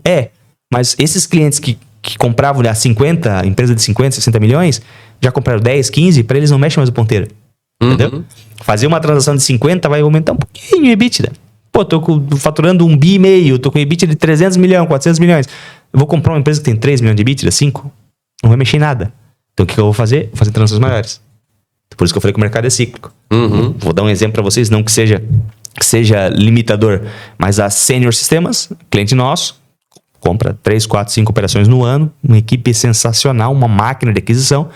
Mas esses clientes que compravam a 50, empresa de 50, 60 milhões, já compraram 10, 15, para eles não mexe mais o ponteiro. Entendeu? Fazer uma transação de 50 vai aumentar um pouquinho o EBITDA. Pô, tô faturando 1,5 bi, tô com EBITDA de 300 milhões, 400 milhões. Eu vou comprar uma empresa que tem 3 milhões de EBITDA, 5? Não vai mexer em nada. Então o que eu vou fazer? Vou fazer transações maiores. Por isso que eu falei que o mercado é cíclico. Vou dar um exemplo para vocês, não que seja limitador, mas a Senior Sistemas, cliente nosso, compra 3, 4, 5 operações no ano, uma equipe sensacional, uma máquina de aquisição,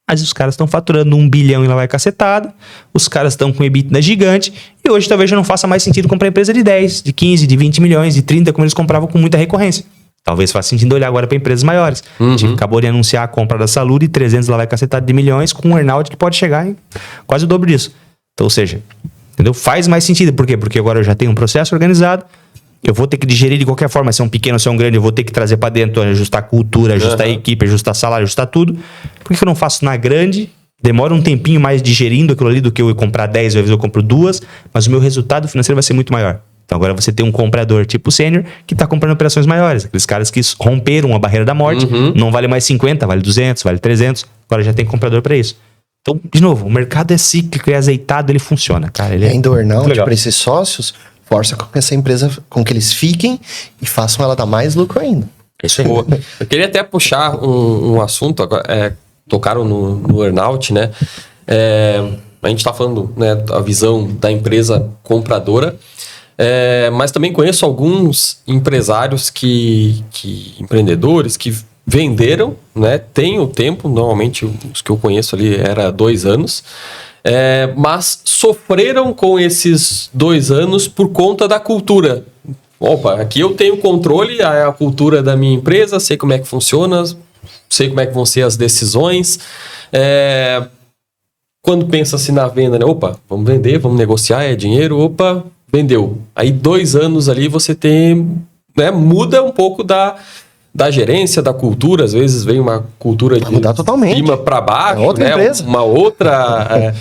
mas os caras estão faturando 1 bilhão e lá vai cacetada, os caras estão com EBITDA gigante, e hoje talvez já não faça mais sentido comprar empresa de 10, de 15, de 20 milhões, de 30, como eles compravam com muita recorrência. Talvez faça sentido olhar agora para empresas maiores. A gente acabou de anunciar a compra da Salud, 300 lá vai cacetada de milhões, com um earnout que pode chegar em quase o dobro disso. Então, ou seja, entendeu? Faz mais sentido. Por quê? Porque agora eu já tenho um processo organizado, eu vou ter que digerir de qualquer forma, se é um pequeno, se é um grande, eu vou ter que trazer para dentro, ajustar a cultura, ajustar a equipe, ajustar salário, ajustar tudo. Por que eu não faço na grande? Demora um tempinho mais digerindo aquilo ali do que eu comprar 10, às vezes eu compro 2, mas o meu resultado financeiro vai ser muito maior. Então agora você tem um comprador tipo sênior que está comprando operações maiores. Aqueles caras que romperam a barreira da morte, não vale mais 50, vale 200, vale 300. Agora já tem comprador para isso. Então, de novo, o mercado é cíclico, é azeitado, ele funciona, cara. Ele ainda o earnout para esses sócios força com que essa empresa, com que eles fiquem e façam ela dar mais lucro ainda. Isso aí. Eu queria até puxar um assunto, tocaram no earnout, né? A gente está falando, né, da visão da empresa compradora, mas também conheço alguns empresários empreendedores que venderam, né? Tem o tempo, normalmente os que eu conheço ali era 2 anos, mas sofreram com esses 2 anos por conta da cultura. Opa, aqui eu tenho controle, a cultura da minha empresa, sei como é que funciona, sei como é que vão ser as decisões. Quando pensa assim na venda, né? Opa, vamos vender, vamos negociar, é dinheiro, opa, vendeu. Aí 2 anos ali você tem, né, muda um pouco da gerência, da cultura. Às vezes vem uma cultura de mudar totalmente, cima para baixo, outra né? Empresa. Uma outra.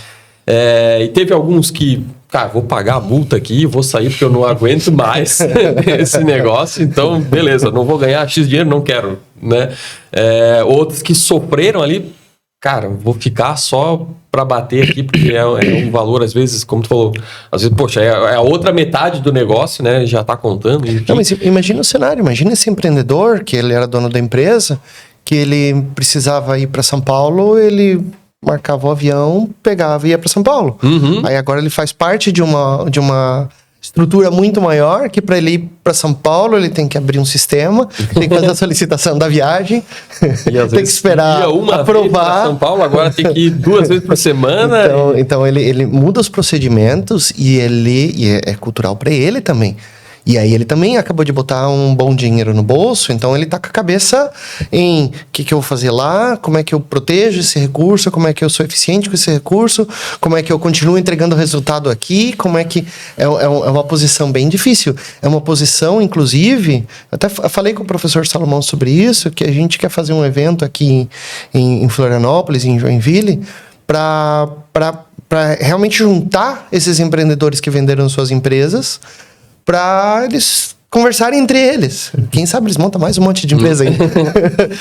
E teve alguns que, cara, vou pagar a multa aqui, vou sair porque eu não aguento mais esse negócio. Então, beleza, não vou ganhar X dinheiro, não quero, né? Outros que sofreram ali, cara, vou ficar só para bater aqui, porque é um valor, às vezes, como tu falou, às vezes, poxa, é a outra metade do negócio, né? Já tá contando. Enfim. Não, mas imagina o cenário, imagina esse empreendedor, que ele era dono da empresa, que ele precisava ir para São Paulo, ele marcava o avião, pegava e ia para São Paulo. Aí agora ele faz parte de uma estrutura muito maior, que para ele ir para São Paulo, ele tem que abrir um sistema, tem que fazer a solicitação da viagem, tem que esperar aprovar. São Paulo, agora tem que ir 2 vezes por semana. Então ele muda os procedimentos e é cultural para ele também. E aí ele também acabou de botar um bom dinheiro no bolso, então ele tá com a cabeça em o que eu vou fazer lá, como é que eu protejo esse recurso, como é que eu sou eficiente com esse recurso, como é que eu continuo entregando resultado aqui, como é que... É uma posição bem difícil. É uma posição, inclusive, até falei com o professor Salomão sobre isso, que a gente quer fazer um evento aqui em Florianópolis, em Joinville, para realmente juntar esses empreendedores que venderam suas empresas, para eles conversarem entre eles. Quem sabe eles montam mais um monte de empresa aí.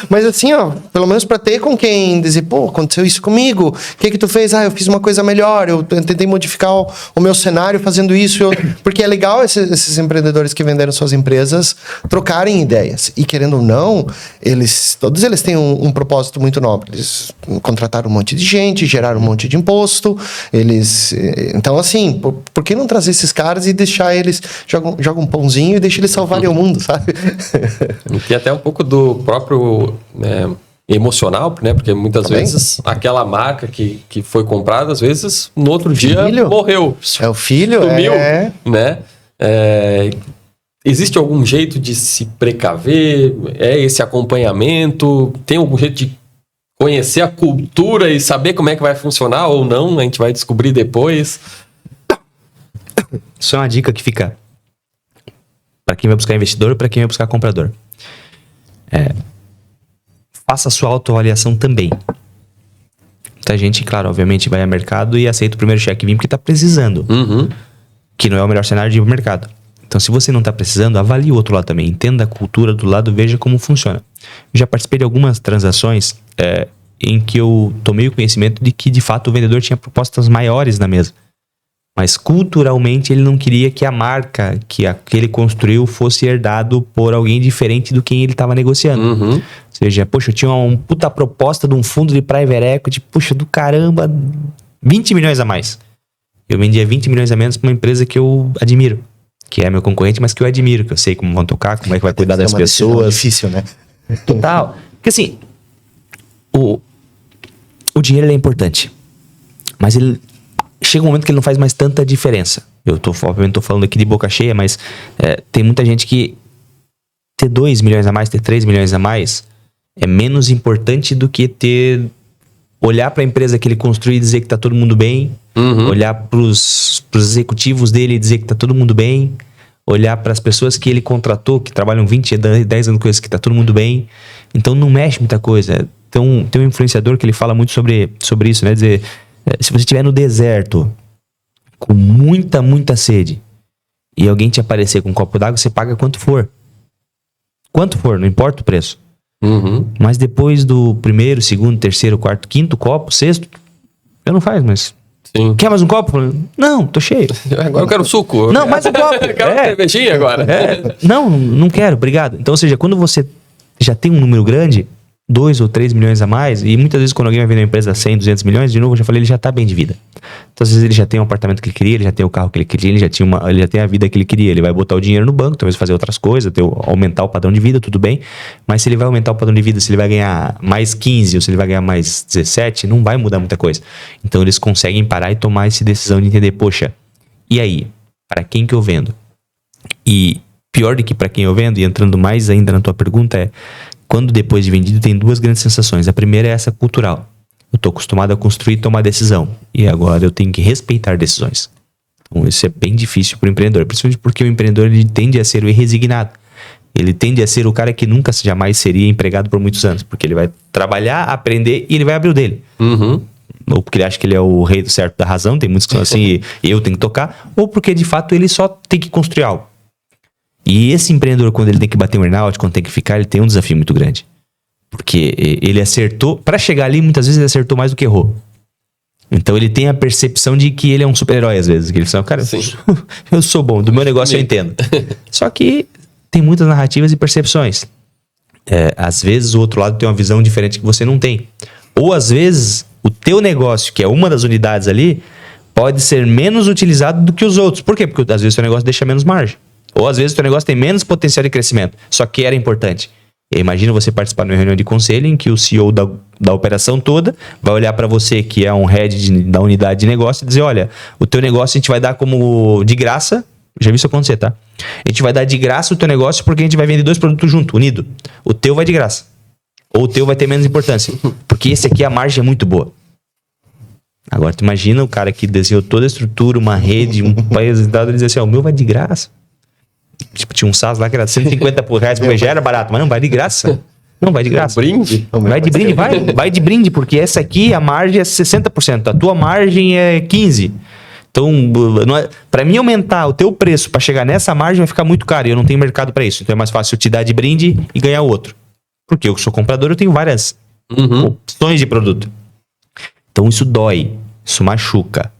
Mas assim, ó, pelo menos para ter com quem dizer, pô, aconteceu isso comigo, o que tu fez? Eu fiz uma coisa melhor, eu tentei modificar o meu cenário fazendo isso. Porque é legal esses empreendedores que venderam suas empresas trocarem ideias. E querendo ou não, todos eles têm um propósito muito nobre. Eles contrataram um monte de gente, geraram um monte de imposto. Então, assim, por que não trazer esses caras e deixar eles... Joga um pãozinho e deixa eles salvarem o mundo, sabe? Tem até um pouco do próprio emocional, né? Porque muitas Também. vezes aquela marca que foi comprada, às vezes, no outro dia morreu. É o filho, Sumiu, né? Existe algum jeito de se precaver? É esse acompanhamento? Tem algum jeito de conhecer a cultura e saber como é que vai funcionar ou não? A gente vai descobrir depois. Isso é uma dica que fica para quem vai buscar investidor e para quem vai buscar comprador. Faça a sua autoavaliação também. Muita gente, claro, obviamente vai ao mercado e aceita o primeiro cheque vir porque está precisando. Que não é o melhor cenário de ir pro mercado. Então, se você não está precisando, avalie o outro lado também. Entenda a cultura do lado, veja como funciona. Eu já participei de algumas transações em que eu tomei o conhecimento de que, de fato, o vendedor tinha propostas maiores na mesa. Mas, culturalmente, ele não queria que a marca que ele construiu fosse herdado por alguém diferente do quem ele estava negociando. Ou seja, poxa, eu tinha uma puta proposta de um fundo de private equity, puxa, do caramba, 20 milhões a mais. Eu vendia 20 milhões a menos para uma empresa que eu admiro. Que é meu concorrente, mas que eu admiro, que eu sei como vão tocar, como é que vai cuidar das pessoas. É difícil, né? Total. Porque assim, o dinheiro ele é importante. Mas ele chega um momento que ele não faz mais tanta diferença. Obviamente tô falando aqui de boca cheia, mas tem muita gente que ter 2 milhões a mais, ter 3 milhões a mais é menos importante do que olhar para a empresa que ele construiu e dizer que tá todo mundo bem, olhar pros executivos dele e dizer que tá todo mundo bem, olhar para as pessoas que ele contratou, que trabalham 20, 10 anos com isso, que tá todo mundo bem. Então não mexe muita coisa. Então, tem um influenciador que ele fala muito sobre isso, né? Dizer, se você estiver no deserto com muita, muita sede e alguém te aparecer com um copo d'água, você paga quanto for. Quanto for, não importa o preço. Mas depois do primeiro, segundo, terceiro, quarto, quinto copo, sexto, eu não faz, mas... Sim. Quer mais um copo? Não, tô cheio. Agora eu quero suco. Não, mais um copo. Eu quero uma cervejinha agora. Não quero, obrigado. Então, ou seja, quando você já tem um número grande, 2 ou 3 milhões a mais, e muitas vezes quando alguém vai vender uma empresa 100, 200 milhões, de novo, eu já falei, ele já tá bem de vida. Então, às vezes ele já tem um apartamento que ele queria, ele já tem o carro que ele queria, ele já tem a vida que ele queria. Ele vai botar o dinheiro no banco, talvez fazer outras coisas, aumentar o padrão de vida, tudo bem. Mas se ele vai aumentar o padrão de vida, se ele vai ganhar mais 15 ou se ele vai ganhar mais 17, não vai mudar muita coisa. Então, eles conseguem parar e tomar essa decisão de entender, poxa, e aí? Para quem que eu vendo? E pior do que para quem eu vendo, e entrando mais ainda na tua pergunta, quando depois de vendido tem 2 grandes sensações. A primeira é essa cultural. Eu estou acostumado a construir e tomar decisão. E agora eu tenho que respeitar decisões. Então isso é bem difícil para o empreendedor. Principalmente porque o empreendedor ele tende a ser o irresignado. Ele tende a ser o cara que nunca jamais seria empregado por muitos anos. Porque ele vai trabalhar, aprender e ele vai abrir o dele. Ou porque ele acha que ele é o rei do certo da razão. Tem muitos que são assim, eu tenho que tocar. Ou porque de fato ele só tem que construir algo. E esse empreendedor, quando ele tem que bater um earnout, quando tem que ficar, ele tem um desafio muito grande. Porque ele acertou... Para chegar ali, muitas vezes ele acertou mais do que errou. Então ele tem a percepção de que ele é um super-herói, às vezes. Que ele fala, cara, eu sou bom, do meu negócio eu entendo. Só que tem muitas narrativas e percepções. Às vezes o outro lado tem uma visão diferente que você não tem. Ou às vezes o teu negócio, que é uma das unidades ali, pode ser menos utilizado do que os outros. Por quê? Porque às vezes o teu negócio deixa menos margem. Ou às vezes o teu negócio tem menos potencial de crescimento, só que era importante. Imagina você participar de uma reunião de conselho em que o CEO da operação toda vai olhar para você, que é um head da unidade de negócio, e dizer, olha, o teu negócio a gente vai dar como de graça, já vi isso acontecer, tá? A gente vai dar de graça o teu negócio porque a gente vai vender 2 produtos junto, unido. O teu vai de graça. Ou o teu vai ter menos importância, porque esse aqui a margem é muito boa. Agora tu imagina o cara que desenhou toda a estrutura, uma rede, um país e tal, ele diz assim, o meu vai de graça. Tipo, tinha um SaaS lá que era R$150 por mês, já era barato, mas não, vai de graça. Não, vai de graça. Brinde? Vai de brinde, vai de brinde, porque essa aqui, a margem é 60%, a tua margem é 15%. Então, para mim aumentar o teu preço para chegar nessa margem vai ficar muito caro e eu não tenho mercado para isso. Então é mais fácil eu te dar de brinde e ganhar outro. Porque eu sou comprador, eu tenho várias opções de produto. Então isso dói, isso machuca.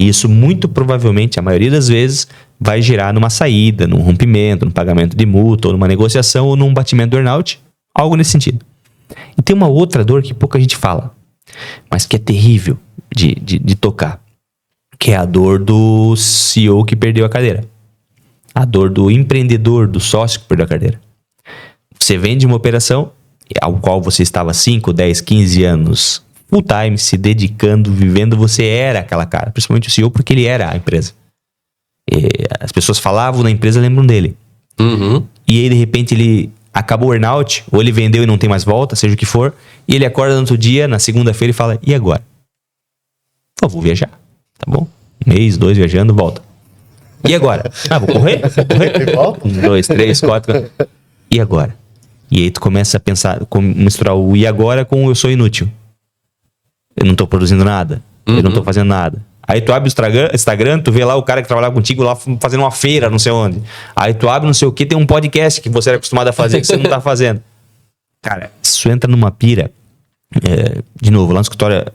E isso muito provavelmente, a maioria das vezes, vai gerar numa saída, num rompimento, num pagamento de multa, ou numa negociação, ou num batimento do earnout. Algo nesse sentido. E tem uma outra dor que pouca gente fala, mas que é terrível de tocar. Que é a dor do CEO que perdeu a cadeira. A dor do empreendedor, do sócio que perdeu a cadeira. Você vende uma operação ao qual você estava 5, 10, 15 anos full time, se dedicando, vivendo, você era aquela cara. Principalmente o CEO, porque ele era a empresa. As pessoas falavam na empresa, lembram dele. E aí, de repente, ele acabou o earnout, ou ele vendeu e não tem mais volta, seja o que for, e ele acorda no outro dia, na segunda-feira, e fala, e agora? Eu vou viajar, tá bom? 1 mês, 2 viajando, volta. E agora? Vou correr? Vou correr. 1, 2, 3, 4. E agora? E aí tu começa a pensar, misturar o e agora com o eu sou inútil. Eu não tô produzindo nada. Eu não tô fazendo nada. Aí tu abre o Instagram, tu vê lá o cara que trabalhava contigo lá fazendo uma feira, não sei onde. Aí tu abre não sei o que, tem um podcast que você era acostumado a fazer, que você não tá fazendo. Cara, isso entra numa pira. De novo, lá no escritório,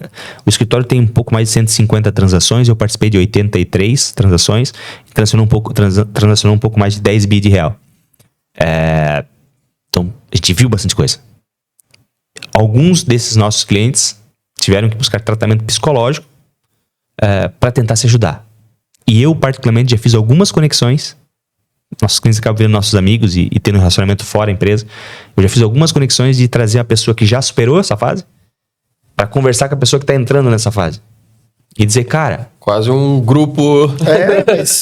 o escritório tem um pouco mais de 150 transações, eu participei de 83 transações, transacionou um pouco mais de 10 bi de real. Então, a gente viu bastante coisa. Alguns desses nossos clientes tiveram que buscar tratamento psicológico para tentar se ajudar. E eu, particularmente, já fiz algumas conexões. Nossos clientes acabam virando nossos amigos e tendo um relacionamento fora da empresa. Eu já fiz algumas conexões de trazer a pessoa que já superou essa fase para conversar com a pessoa que está entrando nessa fase. E dizer, cara... Quase um grupo...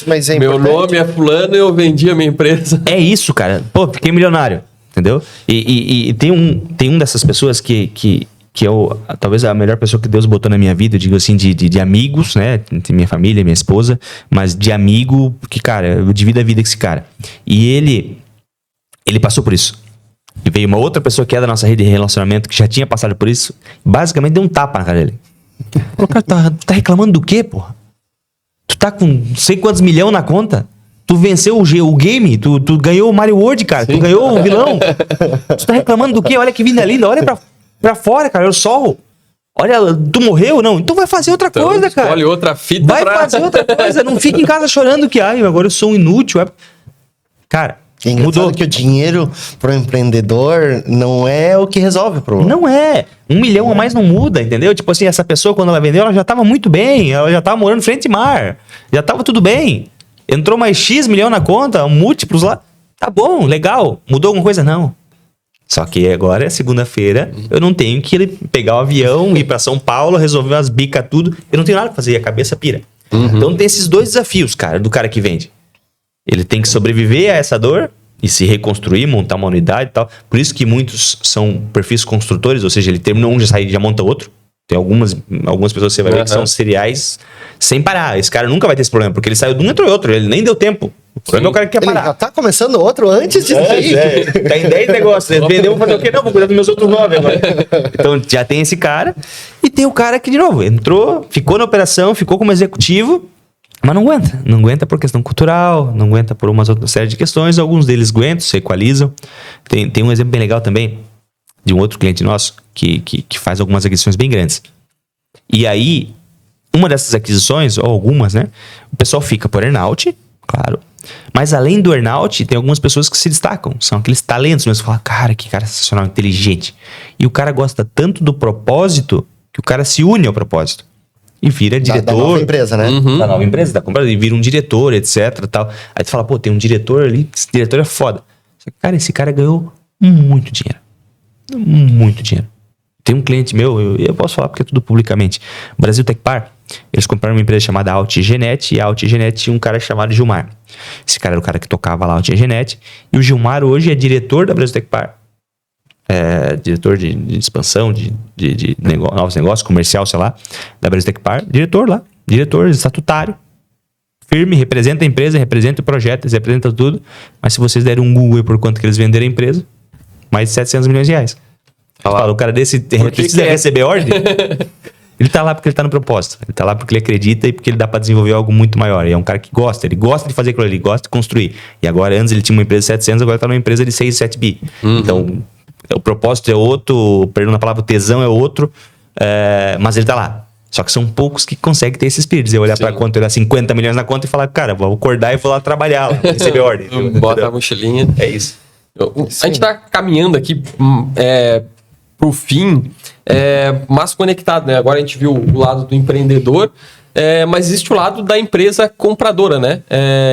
mas é Meu nome é fulano e eu vendi a minha empresa. É isso, cara. Pô, fiquei milionário. Entendeu? E tem um dessas pessoas que é talvez a melhor pessoa que Deus botou na minha vida, eu digo assim, de amigos, né? Minha família, minha esposa, mas de amigo, porque, cara, eu divido a vida com esse cara. E ele passou por isso. E veio uma outra pessoa que é da nossa rede de relacionamento, que já tinha passado por isso, basicamente deu um tapa na cara dele. Falou, cara, tá reclamando do quê, porra? Tu tá com não sei quantos milhões na conta? Tu venceu o game, tu ganhou o Mario World, cara. Sim. Tu ganhou o vilão. Tu tá reclamando do quê? Olha que vida linda, olha pra fora, cara, olha o sol. Olha, tu morreu? Não, então vai fazer outra coisa, cara. Escolhe outra fita fazer outra coisa, não fica em casa chorando que, agora eu sou um inútil. Cara, mudou. Que o dinheiro pro empreendedor não é o que resolve o problema. Não é. 1 milhão a mais não muda, entendeu? Tipo assim, essa pessoa, quando ela vendeu, ela já tava muito bem, ela já tava morando frente ao mar, já tava tudo bem. Entrou mais X milhão na conta, múltiplos lá. Tá bom, legal. Mudou alguma coisa? Não. Só que agora é segunda-feira, eu não tenho que pegar o avião, ir pra São Paulo, resolver umas bicas, tudo. Eu não tenho nada pra fazer, a cabeça pira. Então tem esses 2 desafios, cara, do cara que vende. Ele tem que sobreviver a essa dor e se reconstruir, montar uma unidade e tal. Por isso que muitos são perfis construtores, ou seja, ele terminou um, já monta outro. Tem algumas pessoas que você vai ver que são seriais sem parar. Esse cara nunca vai ter esse problema, porque ele saiu de um, entrou em outro, ele nem deu tempo. O problema é o cara que quer parar. Ele já tá começando outro antes de sair. Tá em 10 negócios. Ele vendeu, vou fazer o quê? Não, vou cuidar dos meus outros 9 agora. Então já tem esse cara. E tem o cara que, de novo, entrou, ficou na operação, ficou como executivo, mas não aguenta. Não aguenta por questão cultural, não aguenta por uma outra série de questões. Alguns deles aguentam, se equalizam. Tem um exemplo bem legal também, de um outro cliente nosso, que faz algumas aquisições bem grandes. E aí, uma dessas aquisições, ou algumas, né? O pessoal fica por earnout, claro. Mas além do earnout, tem algumas pessoas que se destacam. São aqueles talentos mesmo. Você fala, cara, que cara sensacional, inteligente. E o cara gosta tanto do propósito, que o cara se une ao propósito. E vira diretor. Da nova empresa, né? Da nova empresa, da comprada. E vira um diretor, etc. Tal. Aí tu fala, pô, tem um diretor ali, esse diretor é foda. Cara, esse cara ganhou muito dinheiro. Muito dinheiro. Tem um cliente meu, eu posso falar porque é tudo publicamente. Brasil Tech Par, eles compraram uma empresa chamada Altigenet, e a Altigenet tinha um cara chamado Gilmar. Esse cara era o cara que tocava lá a Altigenet, e o Gilmar hoje é diretor da Brasil Tech Par. Diretor de expansão, de novos negócios, comercial, sei lá, da Brasil Tech Par. Diretor lá, diretor estatutário, firme, representa a empresa, representa o projeto, representa tudo. Mas se vocês derem um Google por quanto que eles venderam a empresa, mais de 700 milhões de reais. Fala, o cara desse precisa receber ordem? Ele tá lá porque ele tá no propósito. Ele tá lá porque ele acredita e porque ele dá pra desenvolver algo muito maior. E é um cara que gosta. Ele gosta de fazer aquilo ali, ele gosta de construir. E agora, antes ele tinha uma empresa de 700, agora tá numa empresa de 6, 7 bi. Então, o propósito é outro, perdão a palavra, o tesão é outro, mas ele tá lá. Só que são poucos que conseguem ter esse espírito. Você olhar pra conta, olhar 50 milhões na conta e falar, cara, vou acordar e vou lá trabalhar, lá, receber ordem. Bota a mochilinha. É isso. A gente tá caminhando aqui pro fim, mas conectado, né? Agora a gente viu o lado do empreendedor, mas existe o lado da empresa compradora, né?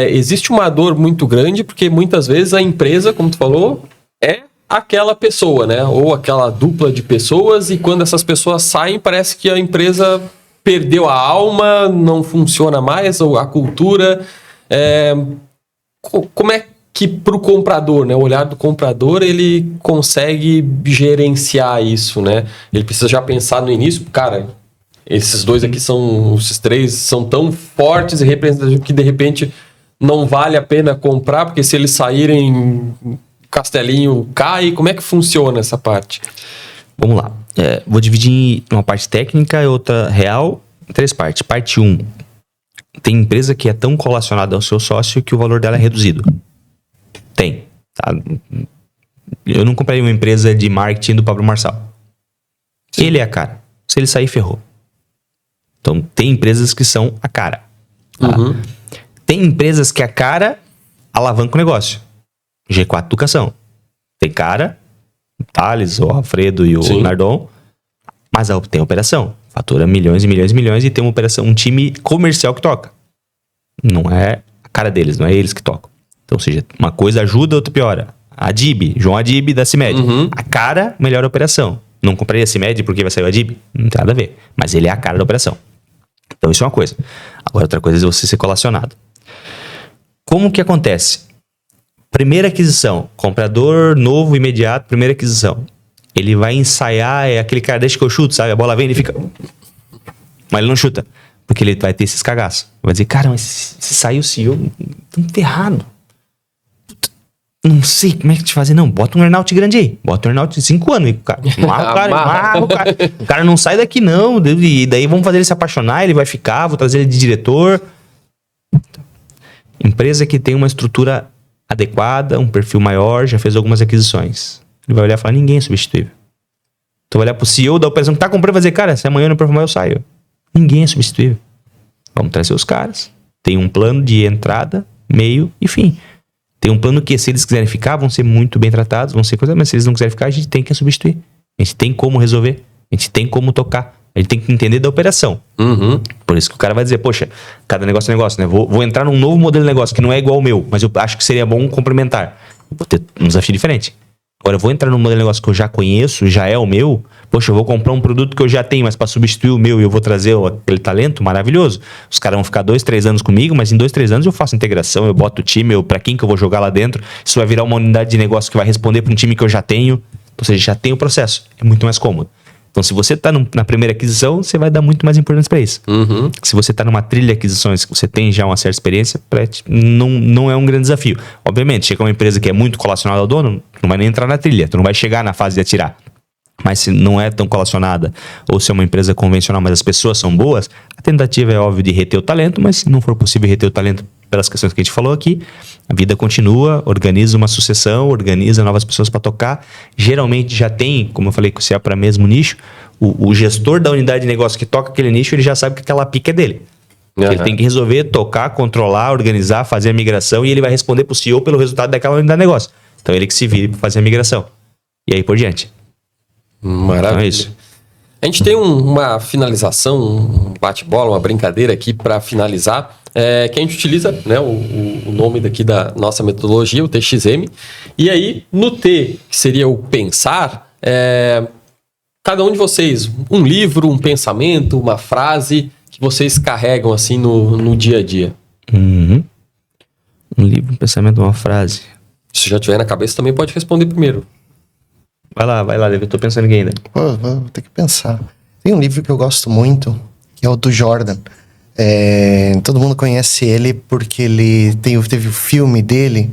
Existe uma dor muito grande, porque muitas vezes a empresa, como tu falou, é aquela pessoa, né? Ou aquela dupla de pessoas, e quando essas pessoas saem, parece que a empresa perdeu a alma, não funciona mais, ou a cultura. Como é que para o comprador, né? O olhar do comprador, ele consegue gerenciar isso, né? Ele precisa já pensar no início, cara, esses dois aqui esses três são tão fortes e representativos que de repente não vale a pena comprar, porque se eles saírem, o castelinho cai. Como é que funciona essa parte? Vamos lá. Vou dividir em uma parte técnica e outra real, em 3 partes. Parte 1. Tem empresa que é tão colacionada ao seu sócio que o valor dela é reduzido. Tem. Tá? Eu não comprei uma empresa de marketing do Pablo Marçal. Sim. Ele é a cara. Se ele sair, ferrou. Então, tem empresas que são a cara. Tá? Uhum. Tem empresas que a cara alavanca o negócio. G4 Educação. Tem cara, o Thales, o Alfredo e o Sim. Nardon, mas tem operação. Fatura milhões e milhões e milhões e tem uma operação, um time comercial que toca. Não é a cara deles, não é eles que tocam. Então, ou seja, uma coisa ajuda, outra piora. Adib, João Adib da CIMED. Uhum. A cara melhora a operação. Não comprei a CIMED porque vai sair o Adib? Não tem nada a ver. Mas ele é a cara da operação. Então, isso é uma coisa. Agora, outra coisa é você ser colacionado. Como que acontece? Primeira aquisição. Comprador novo, imediato, primeira aquisição. Ele vai ensaiar, é aquele cara, deixa que eu chuto, sabe? A bola vem e ele fica... Mas ele não chuta. Porque ele vai ter esses cagaços. Vai dizer, cara, mas se saiu o CEO, tão ferrado. Não sei como é que te fazer. Não, bota um earnout grande aí. Bota um earnout de 5 anos aí, cara. O cara não sai daqui, não. E daí vamos fazer ele se apaixonar, ele vai ficar, vou trazer ele de diretor. Empresa que tem uma estrutura adequada, um perfil maior, já fez algumas aquisições. Ele vai olhar e falar, ninguém é substituível. Então vai olhar pro CEO da operação que tá comprando e vai dizer, cara, se amanhã eu não performar, eu saio. Ninguém é substituível. Vamos trazer os caras. Tem um plano de entrada, meio e fim. Tem um plano que, se eles quiserem ficar, vão ser muito bem tratados, vão ser coisas, mas se eles não quiserem ficar, a gente tem que substituir. A gente tem como resolver. A gente tem como tocar. A gente tem que entender da operação. Uhum. Por isso que o cara vai dizer, poxa, cada negócio é negócio, né? Vou entrar num novo modelo de negócio que não é igual ao meu, mas eu acho que seria bom complementar. Vou ter um desafio diferente. Agora, eu vou entrar num modelo de negócio que eu já conheço, já é o meu. Poxa, eu vou comprar um produto que eu já tenho, mas para substituir o meu e eu vou trazer aquele talento maravilhoso. Os caras vão ficar 2, 3 anos comigo, mas em 2, 3 anos eu faço integração, eu boto o time, para quem que eu vou jogar lá dentro. Isso vai virar uma unidade de negócio que vai responder para um time que eu já tenho. Ou seja, já tem o processo. É muito mais cômodo. Então, se você está na primeira aquisição, você vai dar muito mais importância para isso. Uhum. Se você está numa trilha de aquisições que você tem já uma certa experiência, não é um grande desafio. Obviamente, chega uma empresa que é muito colacionada ao dono, não vai nem entrar na trilha, tu não vai chegar na fase de atirar. Mas se não é tão colacionada, ou se é uma empresa convencional, mas as pessoas são boas, a tentativa é óbvio de reter o talento, mas se não for possível reter o talento pelas questões que a gente falou aqui, a vida continua, organiza uma sucessão, organiza novas pessoas para tocar. Geralmente já tem, como eu falei, se é para mesmo nicho, o gestor da unidade de negócio que toca aquele nicho, ele já sabe que aquela pica é dele. Uhum. Ele tem que resolver, tocar, controlar, organizar, fazer a migração, e ele vai responder para o CEO pelo resultado daquela unidade de negócio. Então ele que se vire para fazer a migração. E aí por diante. Maravilha. Então é isso. A gente tem uma finalização, um bate-bola, uma brincadeira aqui para finalizar, que a gente utiliza, né, o nome daqui da nossa metodologia, o TXM. E aí, no T, que seria o pensar, cada um de vocês, um livro, um pensamento, uma frase que vocês carregam assim no dia a dia. Uhum. Um livro, um pensamento, uma frase. Se já tiver na cabeça, também pode responder primeiro. Vai lá, eu tô pensando aqui ainda. Vou ter que pensar. Tem um livro que eu gosto muito, que é o do Jordan. Todo mundo conhece ele porque ele teve o filme dele.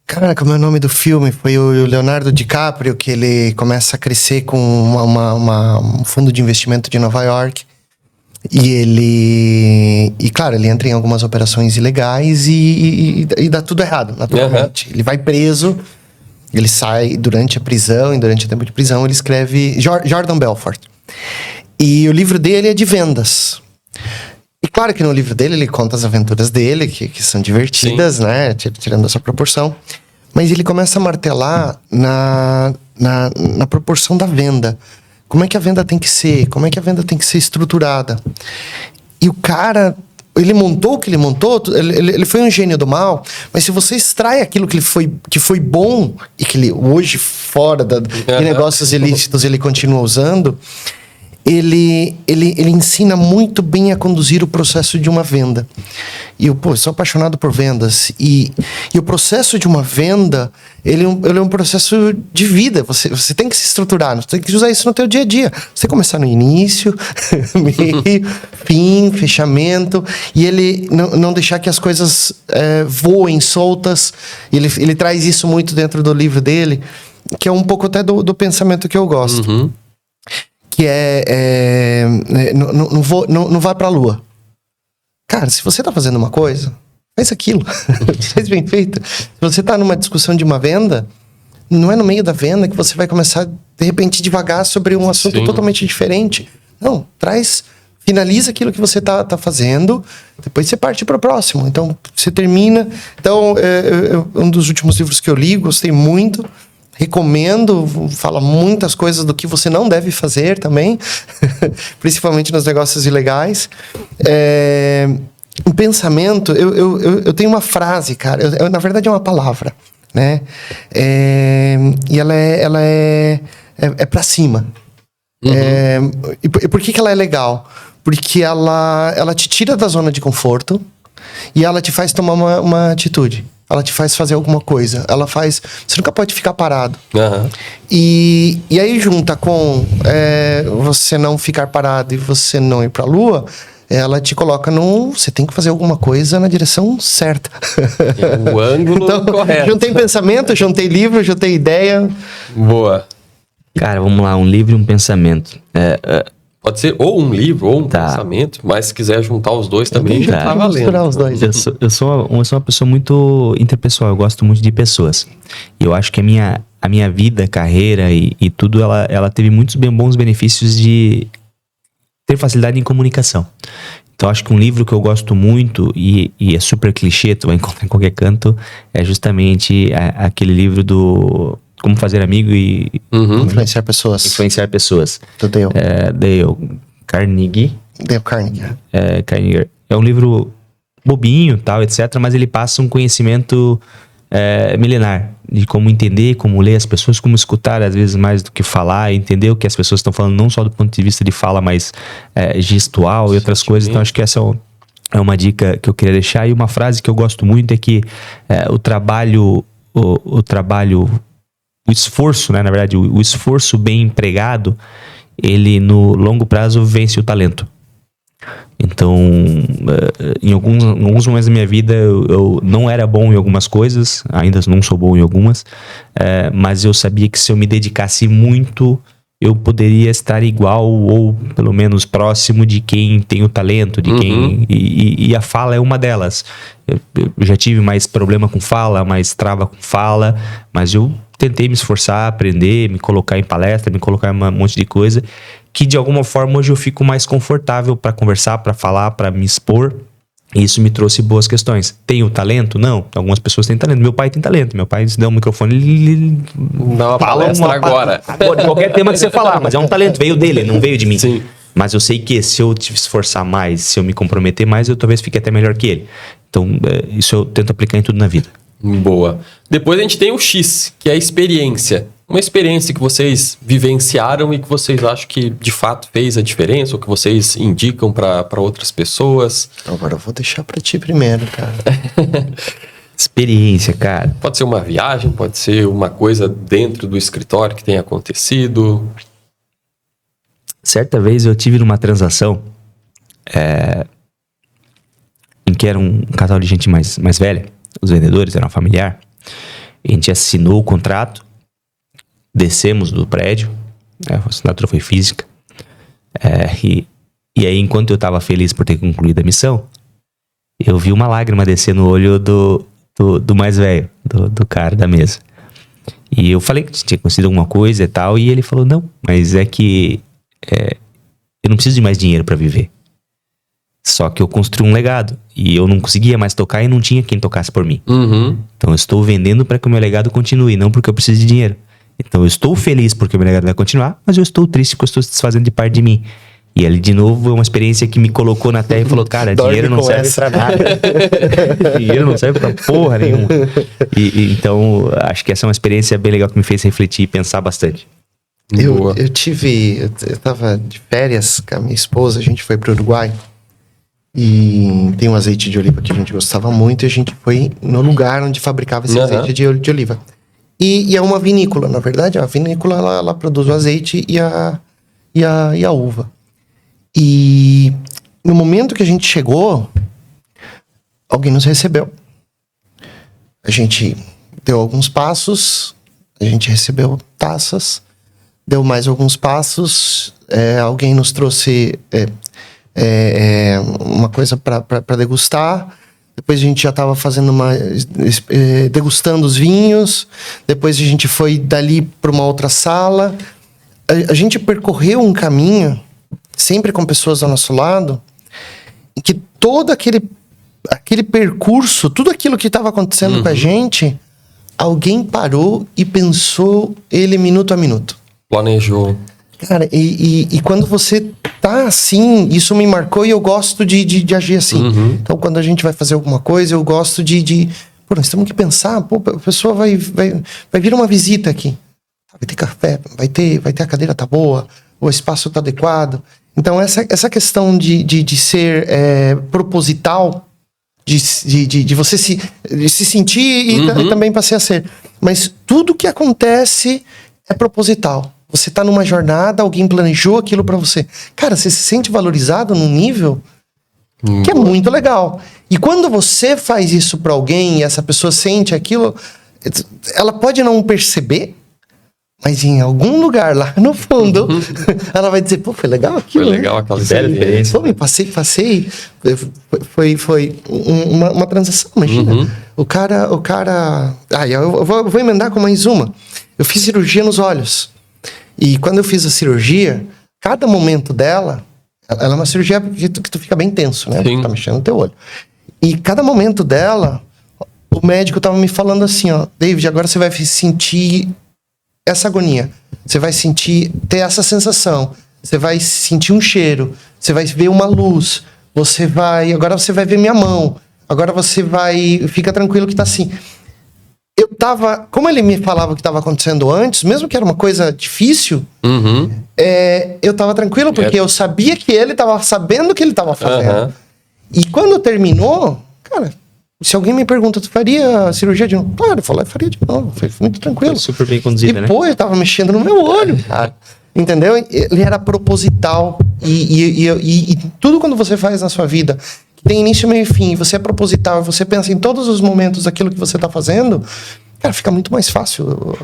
Cara, como é o nome do filme? Foi o Leonardo DiCaprio, que ele começa a crescer com um fundo de investimento de Nova York. E claro, ele entra em algumas operações ilegais e dá tudo errado, naturalmente. Uhum. Ele vai preso, ele sai durante a prisão, e durante o tempo de prisão ele escreve Jordan Belfort. E o livro dele é de vendas. E claro que no livro dele ele conta as aventuras dele, que são divertidas, Sim. né? Tirando essa proporção. Mas ele começa a martelar na proporção da venda. Como é que a venda tem que ser? Como é que a venda tem que ser estruturada? E o cara ele montou o que ele montou, ele foi um gênio do mal, mas se você extrai aquilo que foi bom e que ele hoje, fora de negócios ilícitos, ele continua usando, ele ensina muito bem a conduzir o processo de uma venda. E eu sou apaixonado por vendas. E o processo de uma venda, ele é um processo de vida. Você tem que se estruturar, você tem que usar isso no teu dia a dia. Você começar no início, meio, fim, fechamento. E ele não deixar que as coisas voem soltas. Ele traz isso muito dentro do livro dele, que é um pouco até do pensamento que eu gosto. Uhum. Que não vá pra lua. Cara, se você tá fazendo uma coisa, faz aquilo. Faz bem feito. Se você tá numa discussão de uma venda, não é no meio da venda que você vai começar, de repente, devagar sobre um assunto totalmente diferente. Não, finaliza aquilo que você tá fazendo, depois você parte para o próximo. Então, você termina. Então, um dos últimos livros que eu li, gostei muito. Recomendo, fala muitas coisas do que você não deve fazer também, principalmente nos negócios ilegais. Um pensamento, eu tenho uma frase, cara, na verdade é uma palavra, né? E ela é pra cima. Uhum. E por que ela é legal? Porque ela te tira da zona de conforto e ela te faz tomar uma atitude. Ela te faz fazer alguma coisa. Você nunca pode ficar parado. Uhum. E aí junta com você não ficar parado e você não ir pra lua, ela te coloca você tem que fazer alguma coisa na direção certa. O ângulo então, correto. Juntei pensamento, juntei livro, juntei ideia. Boa. Cara, vamos lá, um livro e um pensamento. Pode ser ou um livro ou um pensamento, mas se quiser juntar os dois também já tá misturar valendo. os dois. Eu sou uma pessoa muito interpessoal, eu gosto muito de pessoas. E eu acho que a minha vida, carreira e tudo, ela teve muitos bons benefícios de ter facilidade em comunicação. Então, acho que um livro que eu gosto muito e é super clichê, tu vai encontrar em qualquer canto, é justamente aquele livro do Como Fazer Amigo e... Influenciar pessoas. Influenciar Pessoas. Do Dale. Dale Carnegie. Dale Carnegie. Carnegie. É um livro bobinho, tal, etc. Mas ele passa um conhecimento milenar de como entender, como ler as pessoas, como escutar às vezes mais do que falar, entender o que as pessoas estão falando, não só do ponto de vista de fala, mas gestual e outras coisas. Então acho que essa é uma dica que eu queria deixar. E uma frase que eu gosto muito é que o esforço, né, na verdade, o esforço bem empregado, ele no longo prazo vence o talento. Então, em alguns momentos da minha vida eu não era bom em algumas coisas, ainda não sou bom em algumas, mas eu sabia que se eu me dedicasse muito, eu poderia estar igual ou pelo menos próximo de quem tem o talento, de quem... E a fala é uma delas. Eu já tive mais problema com fala, mais trava com fala, mas eu tentei me esforçar, aprender, me colocar em palestra, me colocar em um monte de coisa, que de alguma forma hoje eu fico mais confortável para conversar, para falar, para me expor. E isso me trouxe boas questões. Tenho talento? Não. Algumas pessoas têm talento. Meu pai tem talento. Meu pai, se der um microfone, ele dá uma palestra agora. Qualquer tema que você falar, mas é um talento. Veio dele, não veio de mim. Sim. Mas eu sei que se eu te esforçar mais, se eu me comprometer mais, eu talvez fique até melhor que ele. Então, isso eu tento aplicar em tudo na vida. Boa. Depois a gente tem o X, que é a experiência. Uma experiência que vocês vivenciaram e que vocês acham que de fato fez a diferença, ou que vocês indicam para outras pessoas. Agora eu vou deixar para ti primeiro, cara. Experiência, cara. Pode ser uma viagem, pode ser uma coisa dentro do escritório que tenha acontecido. Certa vez eu tive numa transação em que era um casal de gente mais velha. Os vendedores eram familiar. A gente assinou o contrato, descemos do prédio, a assinatura foi física. E aí, enquanto eu estava feliz por ter concluído a missão, eu vi uma lágrima descer no olho do mais velho, do cara da mesa. E eu falei que tinha acontecido alguma coisa e tal, e ele falou, não, mas é que eu não preciso de mais dinheiro para viver. Só que eu construí um legado. E eu não conseguia mais tocar e não tinha quem tocasse por mim. Então eu estou vendendo para que o meu legado continue, não porque eu preciso de dinheiro. Então eu estou feliz porque o meu legado vai continuar, mas eu estou triste porque eu estou se desfazendo de parte de mim. E ali, de novo, é uma experiência que me colocou na terra e falou, cara, Dorme dinheiro não com serve essa. pra nada. Dinheiro não serve pra porra nenhuma. Então, acho que essa é uma experiência bem legal que me fez refletir e pensar bastante. Boa. Eu tava de férias com a minha esposa, a gente foi pro Uruguai. E tem um azeite de oliva que a gente gostava muito e a gente foi no lugar onde fabricava esse azeite de oliva. E é uma vinícola, na verdade. A vinícola, ela produz o azeite e a uva. E no momento que a gente chegou, alguém nos recebeu. A gente deu alguns passos, a gente recebeu taças, deu mais alguns passos, alguém nos trouxe uma coisa para degustar. Depois a gente já estava fazendo degustando os vinhos. Depois a gente foi dali para uma outra sala. A gente percorreu um caminho, sempre com pessoas ao nosso lado, em que todo aquele percurso, tudo aquilo que estava acontecendo com a gente, alguém parou e pensou ele minuto a minuto. Planejou. Cara, e quando você tá assim, isso me marcou e eu gosto de agir assim. Então, quando a gente vai fazer alguma coisa, eu gosto pô, nós temos que pensar, pô, a pessoa vai vir uma visita aqui. Vai ter café, vai ter a cadeira tá boa, o espaço tá adequado. Então, essa questão de ser proposital, de você se sentir e também passei a ser. Mas tudo que acontece é proposital. Você tá numa jornada, alguém planejou aquilo pra você. Cara, você se sente valorizado num nível que é muito legal. E quando você faz isso pra alguém e essa pessoa sente aquilo, ela pode não perceber, mas em algum lugar lá no fundo, ela vai dizer, pô, foi legal aquilo. Foi legal aquela experiência. Pô, me passei. Foi uma transação, imagina. O cara... eu vou emendar com mais uma. Eu fiz cirurgia nos olhos. E quando eu fiz a cirurgia, cada momento dela, ela é uma cirurgia que tu fica bem tenso, né? Sim. Tá mexendo no teu olho. E cada momento dela, o médico tava me falando assim, ó, David, agora você vai sentir essa agonia. Você vai ter essa sensação. Você vai sentir um cheiro. Você vai ver uma luz. Agora você vai ver minha mão. Agora fica tranquilo que tá assim. Como ele me falava o que estava acontecendo antes, mesmo que era uma coisa difícil, eu estava tranquilo, porque eu sabia que ele estava sabendo o que ele estava fazendo. E quando terminou, cara, se alguém me pergunta, tu faria a cirurgia de novo? Claro, eu faria de novo, foi muito tranquilo. Foi super bem conduzida, né? E pô, eu tava mexendo no meu olho, cara. Entendeu? Ele era proposital. E tudo quando você faz na sua vida, tem início, meio e fim, você é proposital, você pensa em todos os momentos daquilo que você tá fazendo, cara, fica muito mais fácil